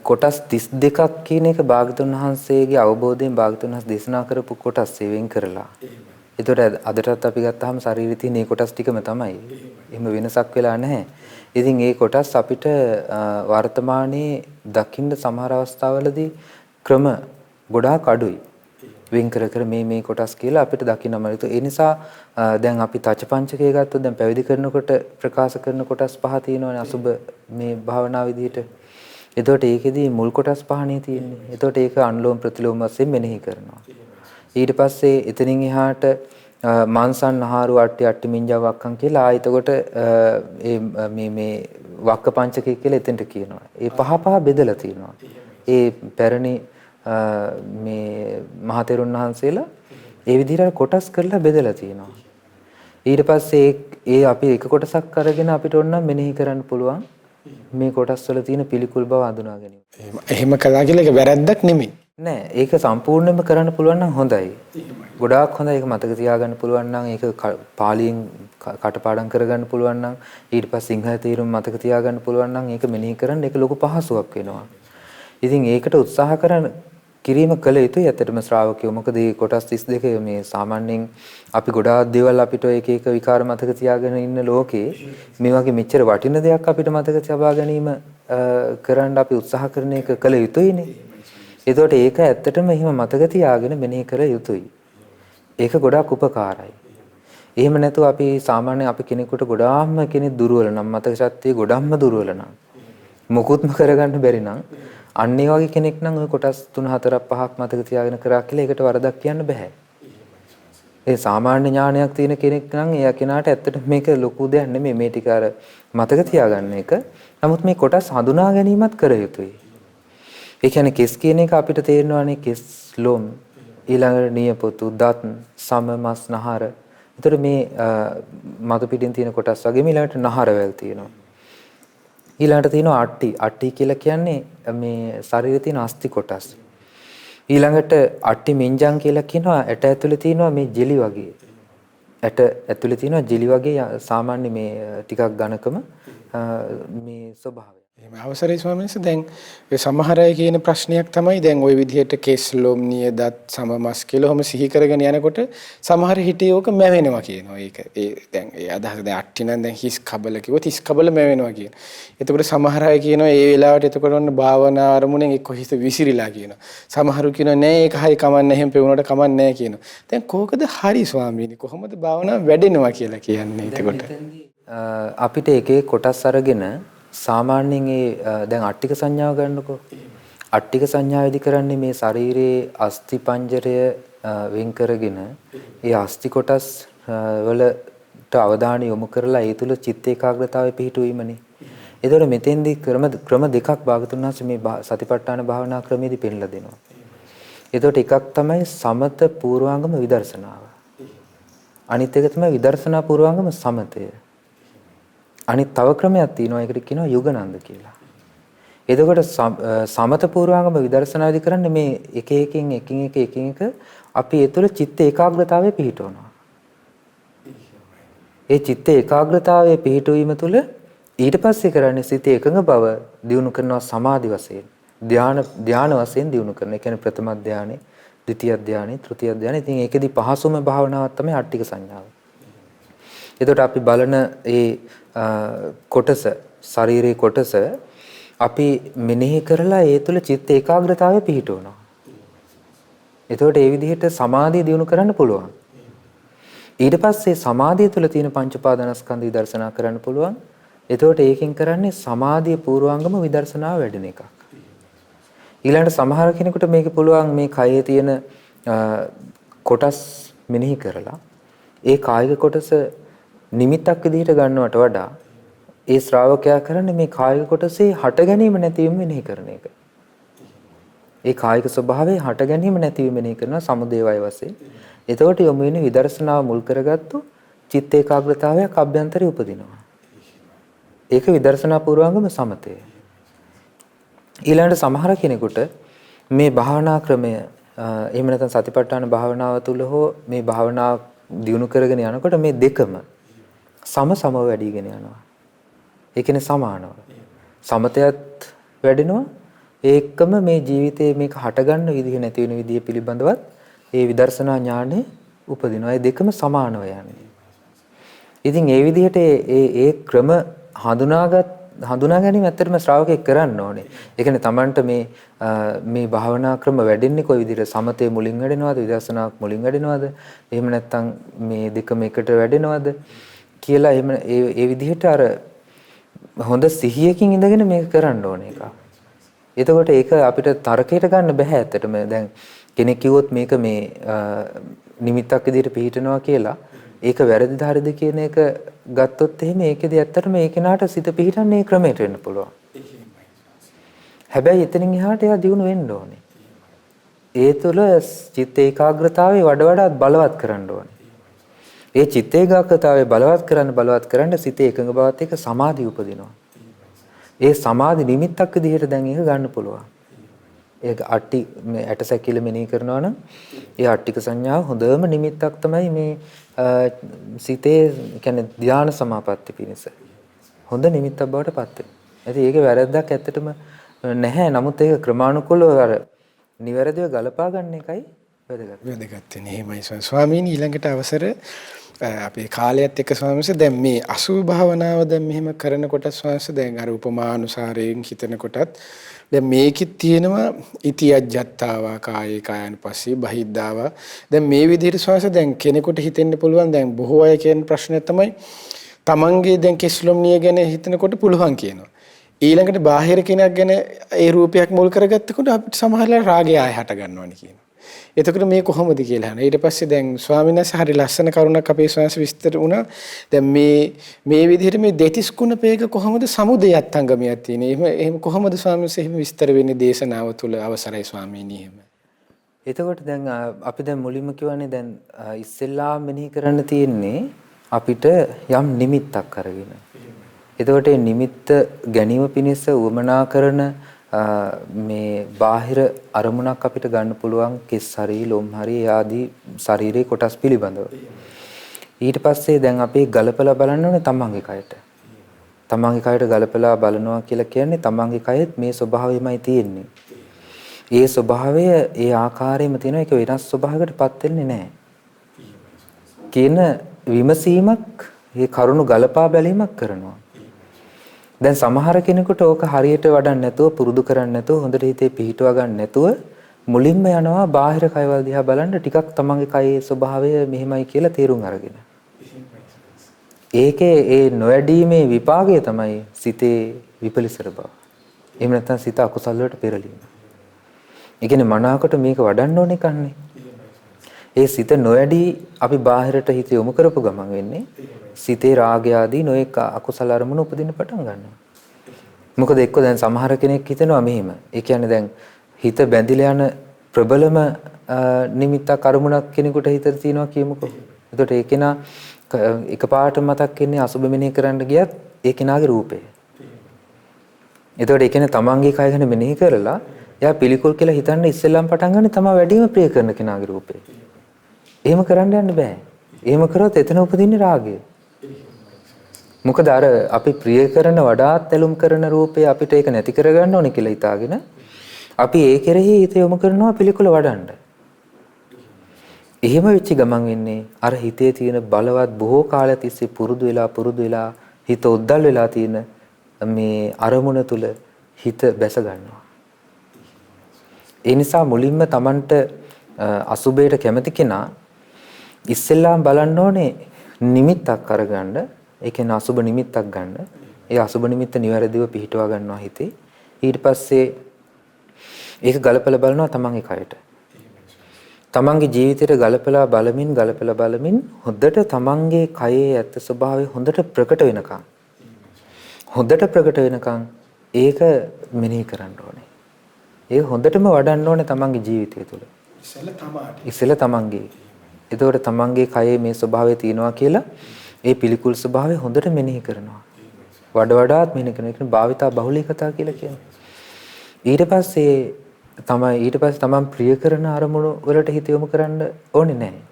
කොටස් 32ක් කියන එක භාගතුන් වහන්සේගේ අවබෝධයෙන් භාගතුන් වහන්සේ දේශනා කරපු කොටස් වෙන් කරලා. ඒතකොට අදටත් අපි ගත්තාම ශරීරයේ තියෙන මේ කොටස් ටිකම තමයි. එහෙම වෙනසක් වෙලා නැහැ. ඉතින් මේ කොටස් අපිට වර්තමානයේ දකින්න සමහර අවස්ථාවලදී ක්‍රම ගොඩාක් අඩුයි. වෙන් කර මේ කොටස් කියලා අපිට දකින්න අමාරුයි. ඒ නිසා දැන් අපි තචපංචකය ගත්තොත් දැන් පැවිදි කරනකොට ප්‍රකාශ කරන කොටස් පහ තියෙනවානේ අසුබ මේ භාවනා විදිහට. එතකොට ඒකෙදී මුල් කොටස් පහනේ තියෙන්නේ. එතකොට ඒක අනුලෝම ප්‍රතිලෝම වශයෙන් මෙනෙහි කරනවා. ඊට පස්සේ එතනින් එහාට මාංසන් ආහාරු අට්ටි මිංජා වක්කම් කියලා එතකොට මේ වක්ක පංචකය කියලා එතෙන්ට කියනවා. ඒ පහ බෙදලා තියෙනවා. ඒ පැරණි මේ මහතෙරුන් වහන්සේලා ඒ විදිහට කොටස් කරලා බෙදලා තියෙනවා. ඊට පස්සේ ඒ අපි එක කොටසක් අරගෙන අපිට ඕන නම් මෙනෙහි කරන්න පුළුවන් මේ කොටස් වල තියෙන පිළිකුල් බව හඳුනා ගැනීම. එහෙම කළා කියලා ඒක වැරද්දක් නෙමෙයි. නෑ ඒක සම්පූර්ණයෙන්ම කරන්න පුළුවන් නම් හොඳයි. ගොඩාක් හොඳයි. ඒක මතක තියාගන්න පුළුවන් නම් ඒක පාලියෙන් කටපාඩම් කරගන්න පුළුවන් නම් ඊට පස්සේ සිංහල තේරුම මතක තියාගන්න පුළුවන් නම් ඒක මෙනෙහි කරන්න ඒක ලොකු පහසුවක් වෙනවා. ඉතින් ඒකට උත්සාහ කරන කිරීම කළ යුතුයි ඇත්තටම ශ්‍රාවකයෝ. මොකද මේ කොටස් 32 මේ සාමාන්‍යයෙන් අපි ගොඩාක් දේවල් අපිට එක විකාර මතක තියාගෙන ඉන්න ලෝකේ මේ වගේ මෙච්චර වටින දෙයක් අපිට මතක තබා ගැනීම කරන්න අපි උත්සාහ කරන එක කළ යුතුයිනේ. ඒතකොට ඒක ඇත්තටම එහෙම මතක තියාගෙන මෙනෙහි කළ යුතුයි. ඒක ගොඩාක් උපකාරයි. එහෙම නැතුව අපි සාමාන්‍යයෙන් අපි කෙනෙකුට ගොඩාක්ම කෙනෙක් දුර්වල නම් මතක ශක්තිය ගොඩක්ම දුර්වල නම් මොකුත්ම කරගන්න බැරි නම් අන්න ඒ වගේ කෙනෙක් නම් ওই කොටස් 3 4 5ක් මතක තියාගෙන කරා කියලා ඒකට වරදක් කියන්න බෑ. ඒ සාමාන්‍ය ඥානයක් තියෙන කෙනෙක් නම් එයා කෙනාට ඇත්තට මේක ලොකු දෙයක් නෙමෙයි මේ ටික අර මතක තියාගන්න එක. නමුත් මේ කොටස් හඳුනා ගැනීමත් කර යුතුයි. ඒ කියන්නේ කෙස් කියන එක අපිට තේරෙනවානේ කෙස් ලොම් ඊළඟට නියපොතු දත් සම මස් නහර. ඒතර මේ මතු පිටින් තියෙන කොටස් වගේම ඊළඟට නහරවැල් තියෙනවා. ඊළඟට තියෙනවා අට්ටි. අට්ටි කියලා කියන්නේ මේ ශරීරයේ තියෙන අස්ථි කොටස්. ඊළඟට අට්ටි මින්ජන් කියලා කියනවා ඇට ඇතුලේ තියෙනවා මේ ජෙලි වගේ. ඇට ඇතුලේ තියෙනවා ජෙලි වගේ සාමාන්‍ය මේ ටිකක් ඝනකම මේ ස්වභාවය. එහෙම අවසරයි ස්වාමීන් වහන්සේ. දැන් ඒ සමහර අය කියන ප්‍රශ්නයක් තමයි දැන් ওই විදිහට කෙස් ලොම් නිය දත් සම මස් කියලා ඔහම සිහි කරගෙන යනකොට සමහර හිතේ ඕක මැවෙනවා කියනවා. ඒක දැන් ඒ අදහස දැන් අට්ටි නම් දැන් හිස් කබල කිව්වොත් හිස් කබල මැවෙනවා කියන. එතකොට සමහර අය කියනවා ඒ වෙලාවට එතකොට ඔන්න භාවනා අරමුණෙන් එක්ක හිත විසිරිලා කියනවා. සමහරු කියනවා නෑ ඒක හරි කමන්නේ එහෙම පෙවුනට කමන්නේ කියනවා. දැන් කෝකද හරි ස්වාමීනි කොහොමද භාවනාව වැඩෙනවා කියලා කියන්නේ එතකොට? අපිට එක එක කොටස් අරගෙන සාමාන්‍යයෙන් දැන් අට්ටික සංඥාව ගන්නකො. අට්ටික සංඥාවේදී කරන්නේ මේ ශරීරයේ අස්ථි පංජරය වෙන් කරගෙන ඒ අස්ථි කොටස් වලට අවධානය යොමු කරලා ඒ තුල චිත්ත ඒකාග්‍රතාවය පිහිටුවීමනේ. ඒතකොට මෙතෙන්දී ක්‍රම දෙකක් භාගතුන් වහන්සේ මේ සතිපට්ඨාන භාවනා ක්‍රමයේදී පෙන්ලා දෙනවා. ඒතකොට එකක් තමයි සමත පූර්වාංගම විදර්ශනාව. අනිත් එක තමයි විදර්ශනා පූර්වාංගම සමතය. අනිත් තව ක්‍රමයක් තියෙනවා ඒකට කියනවා යුගනන්ද කියලා. එතකොට සමත පූර්වාංගම විදර්ශනාදි කරන්නේ මේ එක එක අපි ඒ තුළ චිත්ත ඒකාග්‍රතාවය පිහිටවනවා. ඒ චිත්ත ඒකාග්‍රතාවයේ පිහිටවීම තුළ ඊට පස්සේ කරන්නේ සිත එකඟ බව දියුණු කරනවා සමාධි වශයෙන්. ධාන වශයෙන් දියුණු කරන. ඒ කියන්නේ ප්‍රථම ධානය, ද්විතිය ධානය, තෘතිය ධානය. ඉතින් ඒකෙදි පහසුම භාවනාවක් තමයි අට්ටික සංඥාව. එතකොට අපි බලන ඒ කොටස ශරීරයේ කොටස අපි මෙනෙහි කරලා ඒ තුළ චිත්ත ඒකාග්‍රතාවය පිහිටවනවා. එතකොට ඒ විදිහට සමාධිය දියුණු කරන්න පුළුවන්. ඊට පස්සේ සමාධිය තුළ තියෙන පංච උපාදානස්කන්ධ විදර්ශනා කරන්න පුළුවන්. එතකොට ඒකෙන් කරන්නේ සමාධිය පූර්වාංගම විදර්ශනාව වැඩෙන එකක්. ඊළඟට සමහර කෙනෙකුට මේක පුළුවන් මේ කයේ තියෙන කොටස් මෙනෙහි කරලා ඒ කායික කොටස නිමිත්තක් විදිහට ගන්නවට වඩා ඒ ශ්‍රාවකයා කරන්නේ මේ කායික කොටසේ හට ගැනීම නැතිවීම මෙනෙහි කරන එක. ඒ කායික ස්වභාවයේ හට ගැනීම නැතිවීම මෙනෙහි කරන සමුදේ වය වශයෙන්. එතකොට යොමු වෙන විදර්ශනාව මුල් කරගත්තු චිත්ත ඒකාග්‍රතාවයක් අභ්‍යන්තරේ උපදිනවා. ඒක විදර්ශනා පූර්වාංගම සමතය. ඊළඟට සමහර කෙනෙකුට මේ භාවනා ක්‍රමය එහෙම නැත්නම් සතිපට්ඨාන භාවනාව තුළ හෝ මේ භාවනාව දියුණු කරගෙන යනකොට මේ දෙකම සමව වැඩිගෙන යනවා. ඒ කියන්නේ සමානව. සමතයත් වැඩෙනවා. ඒකම මේ ජීවිතයේ මේක හටගන්න විදිහ නැති වෙන විදිහ පිළිබඳවත් ඒ විදර්ශනා ඥානෙ උපදිනවා. ඒ දෙකම සමානව යන්නේ. ඉතින් ඒ විදිහට ඒ ක්‍රම හඳුනා ගැනීම ඇත්තටම ශ්‍රාවකෙක් කරන්න ඕනේ. ඒ කියන්නේ Tamanට මේ භාවනා ක්‍රම වැඩෙන්නේ කොයි විදිහට සමතේ මුලින් වැඩෙනවද විදර්ශනාවක් මුලින් වැඩෙනවද? එහෙම නැත්නම් මේ දෙකම එකට වැඩෙනවද? කියලා එහෙම ඒ විදිහට අර හොඳ සිහියකින් ඉඳගෙන මේක කරන්න ඕනේ එක. එතකොට ඒක අපිට තර්කයට ගන්න බෑ ඇත්තටම. දැන් කෙනෙක් කිව්වොත් මේක මේ නිමිත්තක් විදිහට පිළිහිටනවා කියලා ඒක වැරදිද හරිද කියන එක ගත්තොත් එහෙම ඒකෙදි ඇත්තටම ඒ කෙනාට සිත පිළිහිටන්නේ ඒ ක්‍රමයට වෙන්න පුළුවන්. හැබැයි එතනින් එහාට එයා දියුණු වෙන්න ඕනේ. ඒ තුළ චිත්ත ඒකාග්‍රතාවය වඩාත් බලවත් කරන්න ඕනේ. ඒ චිත්ත ඒකාග්‍රතාවය බලවත් කරන්න සිතේ එකඟ බවත් එක්ක සමාධිය උපදිනවා. ඒ සමාධි නිමිත්තක් විදිහට දැන් ඒක ගන්න පුළුවන්. ඒක අට්ටි මේ ඇටසැකිල්ල මෙනෙහි කරනවා නම් ඒ අට්ටික සංඥාව හොඳම නිමිත්තක් තමයි මේ සිතේ කියන්නේ ධානා සමාපatti පිණිස. හොඳ නිමිත්තක් බවට පත් වෙනවා. ඉතින් ඒකේ වැරද්දක් ඇත්තටම නැහැ. නමුත් ඒක ක්‍රමානුකූලව අර නිවැරදිව ගලපා ගන්න එකයි වැදගත්. වැදගත් වෙන්නේ. එහෙමයි ස්වාමීනි. ඊළඟට අවසර අපේ කාලයත් එක්ක ස්වාමීන් දැන් මේ අසුභ භාවනාව දැන් මෙහෙම කරනකොට ස්වාමීන් දැන් අර උපමානුසාරයෙන් හිතනකොටත් දැන් මේකෙත් තියෙනවා ඉතියජ්ජත්තාවා කායේ කායानुපස්සී බහිද්ධාවා. දැන් මේ විදිහට ස්වාමීන් දැන් කෙනෙකුට හිතෙන්න පුළුවන් දැන් බොහෝ අය කියන ප්‍රශ්නය තමයි තමන්ගේ දැන් කෙස්ලොම් නිය ගැන හිතනකොට පුළුවන් කියනවා. ඊළඟට බාහිර කෙනෙක් ගැන ඒ රූපයක් මුල් කරගත්තකොට අපිට සමහරවල් රාගය ආය හට ගන්නවනේ කියනවා. එතකොට මේ කොහොමද කියලා අහනවා. ඊට පස්සේ දැන් ස්වාමීන් වහන්සේ හරි ලස්සන කරුණක් අපේ ස්වාමීන් විස්තර වුණා. දැන් මේ විදිහට මේ දෙතිස් කුණපේක කොහොමද සමුදයත් අංගමයක් තියෙන්නේ. එහෙම කොහොමද ස්වාමීන් වහන්සේ එහෙම විස්තර වෙන්නේ දේශනාව තුළ අවසරයි ස්වාමීනි එහෙම. එතකොට දැන් අපි දැන් මුලින්ම කියවනේ දැන් ඉස්සෙල්ලා මෙනෙහි කරන්න තියෙන්නේ අපිට යම් නිමිත්තක් අරගෙන. එතකොට මේ නිමිත්ත ගැනීම පිණිස උවමනා කරන මේ බාහිර අරමුණක් අපිට ගන්න පුළුවන් කෙස් හරි ලොම් හරි ආදී ශරීරයේ කොටස් පිළිබඳව. ඊට පස්සේ දැන් අපි ගලපලා බලන්න ඕනේ තමන්ගේ කයට. තමන්ගේ කයට ගලපලා බලනවා කියලා කියන්නේ තමන්ගේ කයෙත් මේ ස්වභාවයමයි තියෙන්නේ. ඒ ස්වභාවය ඒ ආකාරයෙන්ම තියෙන එක වෙනස් ස්වභාවයකටපත් වෙන්නේ නැහැ. කියන විමසීමක් මේ කරුණු ගලපා බැලීමක් කරනවා. දැන් සමහර කෙනෙකුට ඕක හරියට වඩන්න නැතුව පුරුදු කරන්නේ නැතුව හොඳට හිතේ පිහිටුවා ගන්න නැතුව මුලින්ම යනවා බාහිර කයවල දිහා බලන්න ටිකක් තමන්ගේ කයේ ස්වභාවය මෙහෙමයි කියලා තේරුම් අරගෙන. ඒකේ ඒ නොයඩීමේ විපාකය තමයි සිතේ විපලිසර බව. එහෙම නැත්නම් සිත අකුසල් වලට පෙරලීම. ඒ කියන්නේ මනාවකට මේක වඩන්න ඕනේ කන්නේ. ඒ සිත නොයඩී අපි බාහිරට හිත යොමු කරපු ගමන් වෙන්නේ සිතේ රාගය ආදී නොඑක අකුසල අරමුණු උපදින්න පටන් ගන්නවා. මොකද එක්ක දැන් සමහර කෙනෙක් හිතනවා මෙහෙම. ඒ කියන්නේ දැන් හිත බැඳිලා යන ප්‍රබලම නිමිත්තක් අරමුණක් කෙනෙකුට හිතේ තියෙනවා කියමුකෝ. එතකොට ඒ කෙනා එකපාරට මතක් වෙන්නේ අසුබ මෙනෙහි කරන්න ගියත් ඒ කෙනාගේ රූපය. එතකොට ඒ කියන්නේ තමන්ගේ කය ගැන මෙනෙහි කරලා එයා පිළිකුල් කියලා හිතන්න ඉස්සෙල්ලම පටන් ගන්න තමයි වැඩිම ප්‍රිය කරන කෙනාගේ රූපය. එහෙම කරන්න යන්න බෑ. එහෙම කරොත් එතන උපදින්නේ රාගය. මොකද අර අපි ප්‍රිය කරන වඩාත් ඇලුම් කරන රූපේ අපිට ඒක නැති කරගන්න ඕනේ කියලා හිතාගෙන අපි ඒ කෙරෙහි හිත යොමු කරනවා පිළිකුල වඩන්න. එහෙම වෙච්ච ගමන් වෙන්නේ අර හිතේ තියෙන බලවත් බොහෝ කාලයක් තිස්සේ පුරුදු වෙලා හිත ඔද්දල් වෙලා තියෙන මේ අරමුණ තුල හිත බැස ගන්නවා. ඒ නිසා මුලින්ම Tamanට අසුබයට කැමති කෙනා ඉස්සෙල්ලාම බලන්න ඕනේ නිමිත්තක් අරගන්න. ඒ කියන්නේ අසුබ නිමිත්තක් ගන්න. ඒ අසුබ නිමිත්ත නිවැරදිව පිහිටවා ගන්නවා හිතේ. ඊට පස්සේ ඒක ගලපලා බලනවා තමන්ගේ කයට. තමන්ගේ ජීවිතයට ගලපලා බලමින් හොඳට තමන්ගේ කයේ ඇත්ත ස්වභාවය හොඳට ප්‍රකට වෙනකන් ඒක මෙනෙහි කරන්න ඕනේ. ඒක හොඳටම වඩන්න ඕනේ තමන්ගේ ජීවිතය තුළ. ඉස්සෙල්ලා තමන්ගේ. එතකොට තමන්ගේ කයේ මේ ස්වභාවය තියෙනවා කියලා ඒ පිළිකුල් ස්වභාවය හොඳට මෙනෙහි කරනවා. වඩාත් මෙනෙහි කරන එක භාවිතා බහුලී කතා කියලා කියනවා. ඊට පස්සේ තමන් ප්‍රිය කරන අරමුණු වලට හිත යොමු කරන්න ඕනේ නැහැ.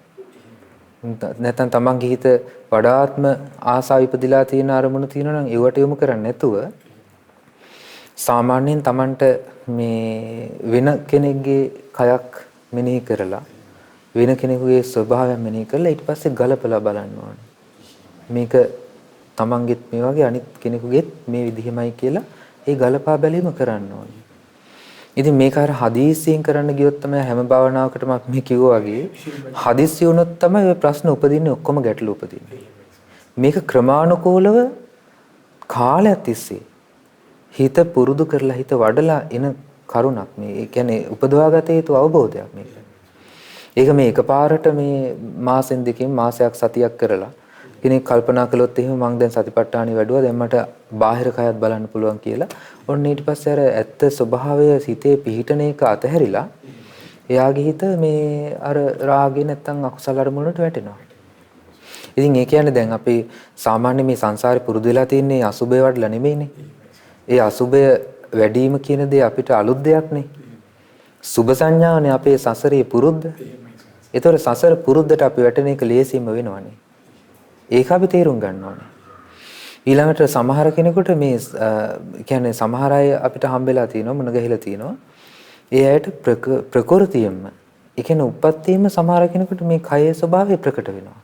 නැත්නම් තමන්ගේ හිත වඩාත්ම ආසාව ඉපදිලා තියෙන අරමුණු තියෙනවා නම් ඒවට යොමු කරන්නේ නැතුව සාමාන්‍යයෙන් තමන්ට මේ වෙන කෙනෙක්ගේ කයක් මෙනෙහි කරලා වෙන කෙනෙකුගේ ස්වභාවය මෙනෙහි කරලා ඊට පස්සේ ගලපලා බලන්න ඕනේ. මේක තමන්ගෙත් මේ වගේ අනිත් කෙනෙකුගෙත් මේ විදිහමයි කියලා ඒ ගලපා බැලීම කරන්න ඕනේ. ඉතින් මේක අර හදිස්සියෙන් කරන්න ගියොත් තමයි හැම භාවනාවකටම මේ කිව්වා වගේ හදිස්සි වුණොත් තමයි ඔය ප්‍රශ්න උපදින්නේ ඔක්කොම ගැටලු උපදින්නේ. මේක ක්‍රමානුකූලව කාලයක් තිස්සේ හිත පුරුදු කරලා හිත වඩලා එන කරුණක් මේ. ඒ කියන්නේ උපදවාගත යුතු අවබෝධයක් මේක. ඒක මේ එකපාරට මේ මාසෙන් දෙකකින් මාසයක් සතියක් කරලා කෙනෙක් කල්පනා කළොත් එහෙම මම දැන් සතිපට්ඨානෙ වැඩුවා දැන් මට බාහිර කයත් බලන්න පුළුවන් කියලා. ඔන්න ඊට පස්සේ අර ඇත්ත ස්වභාවය සිතේ පිහිටන එක අතහැරිලා එයාගේ හිත මේ අර රාගේ නැත්තම් අකුසල අරමුණට වැටෙනවා. ඉතින් ඒ කියන්නේ දැන් අපි සාමාන්‍ය මේ සංසාරේ පුරුදු වෙලා තින්නේ අසුබය වඩලා නෙමෙයිනේ. ඒ අසුබය වැඩිම කියන දේ අපිට අලුත් දෙයක් නේ. සුබ සංඥානේ අපේ සසරේ පුරුද්ද. ඒතර සසර පුරුද්දට අපි වැටෙන එක ලේසියෙන්ම වෙනවනේ. ඒක අපි තේරුම් ගන්න ඕනේ. ඊළඟට සමහර කෙනෙකුට මේ කියන්නේ සමහර අය අපිට හම්බෙලා තියෙනවා මුණ ගැහිලා තියෙනවා. ඒ අයට ප්‍රകൃතියෙන්ම ඒ කියන්නේ උප්පත්තියෙම සමහර කෙනෙකුට මේ කයේ ස්වභාවය ප්‍රකට වෙනවා.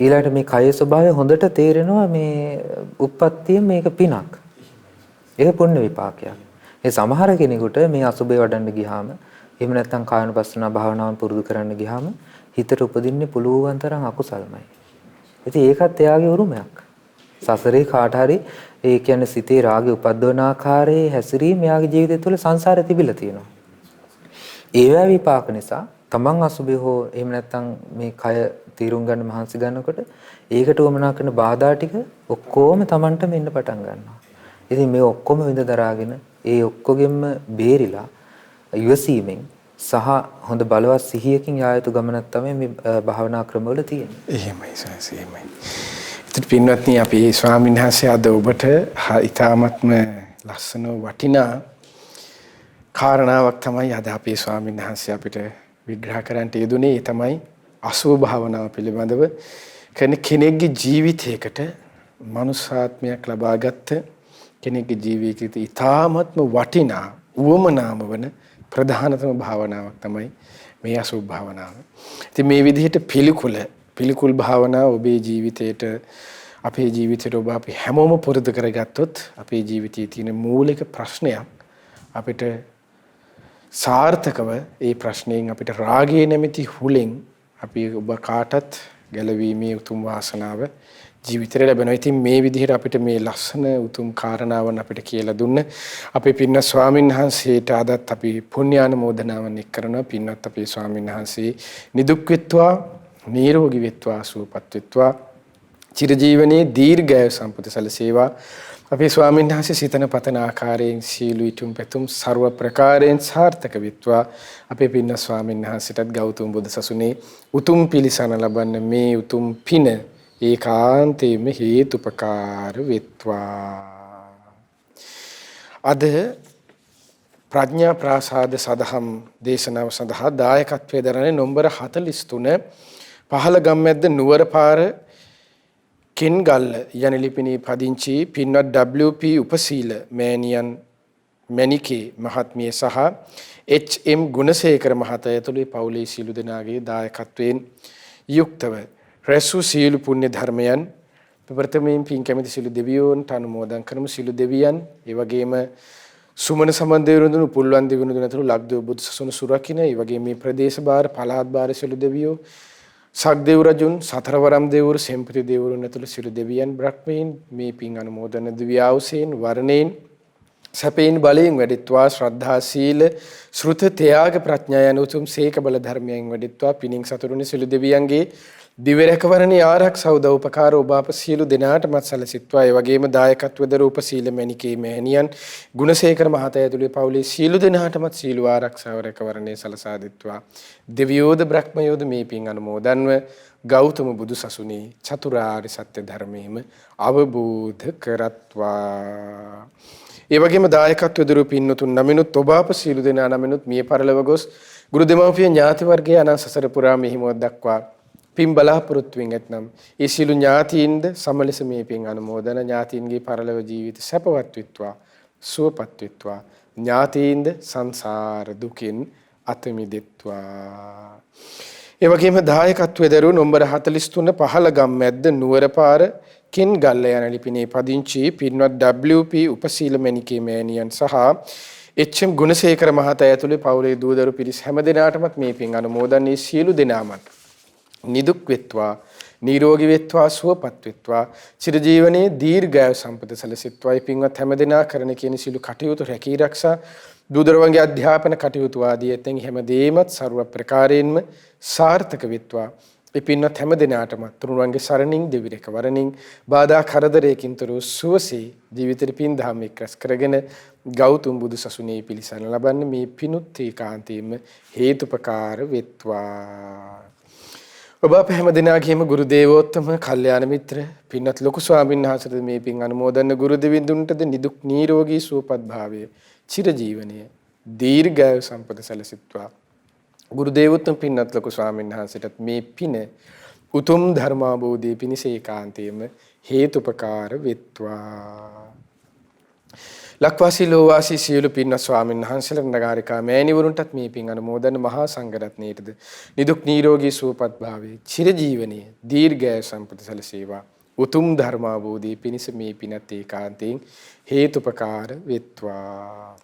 ඊළඟට මේ කයේ ස්වභාවය හොඳට තේරෙනවා මේ උප්පත්තියෙන් මේක පිනක්. ඒක පුණ්‍ය විපාකයක්. ඒ සමහර කෙනෙකුට මේ අසුබේ වඩන්න ගියාම එහෙම නැත්නම් කායනුපස්සනා භාවනාවන් පුරුදු කරන්න ගියාම හිතට උපදින්නේ පුළුවන් තරම් අකුසල්මයි. ඉතින් ඒකත් එයාගේ උරුමයක්. සසරේ කාට හරි ඒ කියන්නේ සිතේ රාගය උපද්දවන ආකාරයේ හැසිරීම එයාගේ ජීවිතය තුළ සංසාරේ තිබිලා තියෙනවා. ඒවා විපාක නිසා තමන් අසුබේ හෝ එහෙම නැත්නම් මේ කය තීරුම් ගන්න මහන්සි ගන්නකොට ඒකට වමනා කරන බාධා ටික ඔක්කොම තමන්ට මෙන්න පටන් ගන්නවා. ඉතින් මේ ඔක්කොම විඳ දරාගෙන ඒ ඔක්කොගෙම බේරිලා ඉවසීමෙන් සහ හොඳ බලවත් සිහියකින් යායුතු ගමනක් තමයි මේ භාවනා ක්‍රමවල තියෙන්නේ. එහෙමයි සස් එහෙමයි. ඉතින් පින්වත්නි අපි ස්වාමීන් වහන්සේ අද ඔබට ඊ타ත්ම ලස්සන වටිනා කාරණාවක් තමයි අද අපේ ස්වාමීන් වහන්සේ අපිට විග්‍රහ කරන්න යෙදුනේ. ඒ තමයි අසුභ භාවනාව පිළිබඳව කෙනෙක්ගේ ජීවිතයකට මනුෂ්‍යාත්මයක් ලබාගත් කෙනෙක්ගේ ජීවිතයට ඊ타ත්ම වටිනා උවමනාම වන ප්‍රධානතම භාවනාවක් තමයි මේ අසුභ භාවනාව. ඉතින් මේ විදිහට පිළිකුල් භාවනාව ඔබේ ජීවිතයට අපේ ජීවිතයට ඔබ අපි හැමෝම පුරුදු කරගත්තොත් අපේ ජීවිතයේ තියෙන මූලික ප්‍රශ්නයක් අපිට සාර්ථකව ඒ ප්‍රශ්නයෙන් අපිට රාගය නැමැති හුලෙන් අපි ඔබ කාටත් ගැලවීමේ උතුම් වාසනාව ජීවිතේ ලැබෙනවා. ඉතින් මේ විදිහට අපිට මේ ලස්සන උතුම් කාරණාවන් අපිට කියලා දුන්න අපේ පින්වත් ස්වාමීන් වහන්සේට අදත් අපි පුණ්‍යානුමෝදනාවන් එක් කරනවා. පින්වත් අපේ ස්වාමීන් වහන්සේ නිදුක් වෙත්වා, නිරෝගී වෙත්වා, සුවපත් වෙත්වා, චිරජීවනයේ දීර්ඝායු සම්පත සැලසේවා. අපේ ස්වාමීන් වහන්සේ සිතන පතන ආකාරයෙන් සීල විතුම් පැතුම් ਸਰව ප්‍රකාරයෙන් සාර්ථක වෙත්වා. අපේ පින්වත් ස්වාමීන් වහන්සේටත් ගෞතම බුදු සසුනේ උතුම් පිළිසන ලබන්න මේ උතුම් පින ඒකාන්තයෙන්ම හේතුපකාර වෙත්වා. අද ප්‍රඥා ප්‍රාසාද සදහම් දේශනාව සඳහා දායකත්වයේ දරන්නේ නම්බර 43 පහළගම්මැද්ද නුවරපාර කෙන්ගල්ල යන ලිපිණේ පදිංචි පින්වත් WP උපසීල මෑණියන් මැණිකේ මහත්මිය සහ HM ගුණසේකර මහතා ඇතුළු පවුලේ සියලු දෙනාගේ දායකත්වයෙන් යුක්තව රැසු සියලු පුණ්‍ය ධර්මයන් ප්‍රථමයෙන් පින් කැමැති සියලු දෙවියන්ට අනුමෝදන් කරමු. සියලු දෙවියන් ඒ වගේම සුමන සම්බන්ධයරුඳුණු පුල්වන් දෙවියන් ඇතුළු ලක්දිව බුදු සසුන සුරකින්න ඒ වගේම මේ ප්‍රදේශ බාර පළාත් බාර සියලු දෙවියෝ සක්දේව රජුන් සතරවරම් දෙවිවරු සෙම්පති දෙවිවරුන් ඇතුළු සියලු දෙවියන් බ්‍රහ්මයන් මේ පින් අනුමෝදන දිව්‍යාවසෙන් වර්ණයෙන් සැපයෙන් බලයෙන් වැඩිත්වා ශ්‍රද්ධා සීල ශ්‍රුත ත්‍යාග ප්‍රඥා යන උතුම් සීක බල ධර්මයෙන් වැඩිත්වා පිනින් සතුරුනි සියලු දෙවියන්ගේ දිව්‍ය රැකවරණේ ආරක්ෂා උදව් උපකාර ඔබ අප සියලු දෙනාටමත් සැලසිත්වා. ඒ වගේම දායකත්වද රූප සීල මැණිකේ මෑණියන් ගුණසේකර මහතා ඇතුළු පවුලේ සියලු දෙනාටමත් සීල ආරක්ෂාව රැකවරණේ සලසා දෙත්වා. දෙවියෝද බ්‍රහ්මයෝද මේ පින් අනුමෝදන්ව ගෞතම බුදු සසුනේ චතුරාර්ය සත්‍ය ධර්මයේම අවබෝධ කරත්වා. ඒ වගේම දායකත්වද රූප පින්නතුන් නමිනුත් ඔබ අප සියලු දෙනා නමිනුත් මිය පරලොව ගොස් ගුරු දෙමව්පිය ඥාති වර්ගයේ අනන්ත සසර පුරා මෙහිමවත් දක්වා පින් බලාපොරොත්තු වෙන් ඇතනම් ඒ සියලු ඥාතීන්ද සමලෙස මේ පින් අනුමෝදන ඥාතීන්ගේ පරලොව ජීවිත සැපවත් වෙත්වා, සුවපත් වෙත්වා, ඥාතීන්ද සංසාර දුකින් අත මිදෙත්වා. ඒ වගේම දායකත්වයේ දරුවෝ නම්බර 43 පහළගම්මැද්ද නුවරපාර කෙන්ගල්ල යන ලිපිණේ පදිංචි පින්වත් WP උපසීල මැණිකේ මෑණියන් සහ HM ගුණසේකර මහතා ඇතුළු පවුලේ දූදරු පිරිස් හැම දිනාටමත් මේ පින් අනුමෝදන්නේ සියලු දෙනාමත් නිදුක් වෙත්වා, නිරෝගී වෙත්වා, සුවපත් වෙත්වා, චිරජීවනයේ දීර්ඝායු සම්පත සැලසෙත්වායි. පින්වත් හැම දෙනා කරන කියන සියලු කටයුතු රැකී ආරක්ෂා දූදරුවන්ගේ අධ්‍යාපන කටයුතු ආදී ඇතෙන් හැම දෙයක්මත් ਸਰව ප්‍රකාරයෙන්ම සාර්ථක වෙත්වා. ඒ පින්වත් හැම දිනාටම තුරුවන්ගේ සරණින් දෙවි රැකවරණින් බාධා කරදරයකින් තොරව සුවසේ ජීවිතේ පින් දහම් එක්රැස් කරගෙන ගෞතම බුදු සසුනේ පිළිසරණ ලබන්න මේ පිනුත් ඒකාන්තයෙන්ම හේතුපකාර වෙත්වා. ඔබ අප හැම දිනාගේම ගුරු දේවෝත්තම කල්යාණ මිත්‍ර පින්වත් ලොකු ස්වාමීන් වහන්සේට මේ පින් අනුමෝදන් ගුරු දෙවිඳුන්ටද නිදුක් නිරෝගී සුවපත් භාවය චිරජීවනයේ දීර්ඝායු සම්පත සැලසෙත්වා. ගුරු දේවෝත්තම පින්වත් ලොකු ස්වාමීන් වහන්සේටත් මේ පින උතුම් ධර්මාභෝධයේ පිණිස ඒකාන්තයෙන්ම හේතුපකාර වෙත්වා. ලක්වාසී ලෝවාසී සියලු පින්වත් ස්වාමීන් වහන්සේලා නගාරිකා මෑණිවරුන්ටත් මේ පින් අනුමෝදන් මහා සංඝරත්නයටද නිදුක් නිරෝගී සුවපත් භාවයේ චිරජීවනයේ දීර්ඝායු සම්පත සැලසේවා. උතුම් ධර්මාභෝධයේ පිණිස මේ පිනත් ඒකාන්තයෙන් හේතුපකාර වෙත්වා.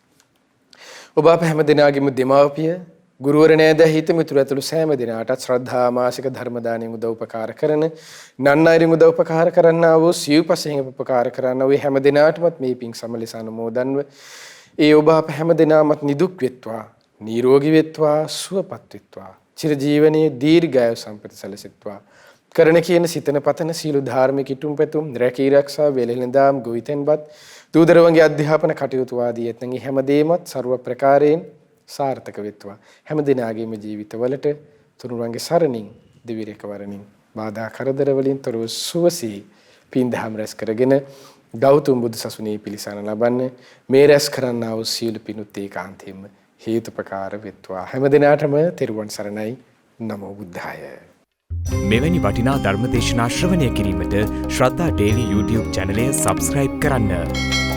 ඔබ අප හැම දිනාගෙම දෙමාපිය ගුරුවරණෑද හිත මිතුරු ඇතුළු සෑම දිනාටත් ශ්‍රද්ධා මාසික ධර්ම දාණයෙන් උදව් උපකාර කරන නන්නයිරින් උදව් උපකාර කරන්නා වූ සිව්පසෙන් උපකාර කරන්නා වූ හැම දිනාටමත් මේ පින් සමලෙස අනුමෝදන්ව ඒ ඔබ අප හැම දිනාමත් නිදුක් වෙත්වා, නිරෝගී වෙත්වා සුවපත් වෙත්වා චිර ජීවනයේ දීර්ඝායු සම්පත සැලසෙත්වා කරන කියන සිතන පතන සීල ධාර්මික ඉටුම් පැතුම් රැකී ආරක්ෂා වෙලෙලඳාම් ගොවිතැන්පත් දූදරුවන්ගේ අධ්‍යාපන කටයුතු ආදී යත්නගේ හැමදේමත් ਸਰව ප්‍රකාරයෙන් සාර්ථක වෙත්වා හැම දිනාගේම ජීවිතවලට තුනුරුවන්ගේ සරණින් දිවිරේක වරණින් බාධා කරදර වලින් තොරව සුවසී පින්දහම් රැස් කරගෙන ගෞතම බුදු සසුනේ පිළිසරණ ලබන්න මේ රැස් කරන්නා වූ සීල පිණුත් ඒකාන්තයෙන්ම හේතුපකාර වෙත්වා හැම දිනාටම තෙරුවන් සරණයි නමෝ බුද්ධාය. මෙවැනි වටිනා ධර්මදේශනා ශ්‍රවණය කිරීමට ශ්‍රද්ධා ඩේලි YouTube චැනලය සබස්ක්‍රයිබ් කරන්න.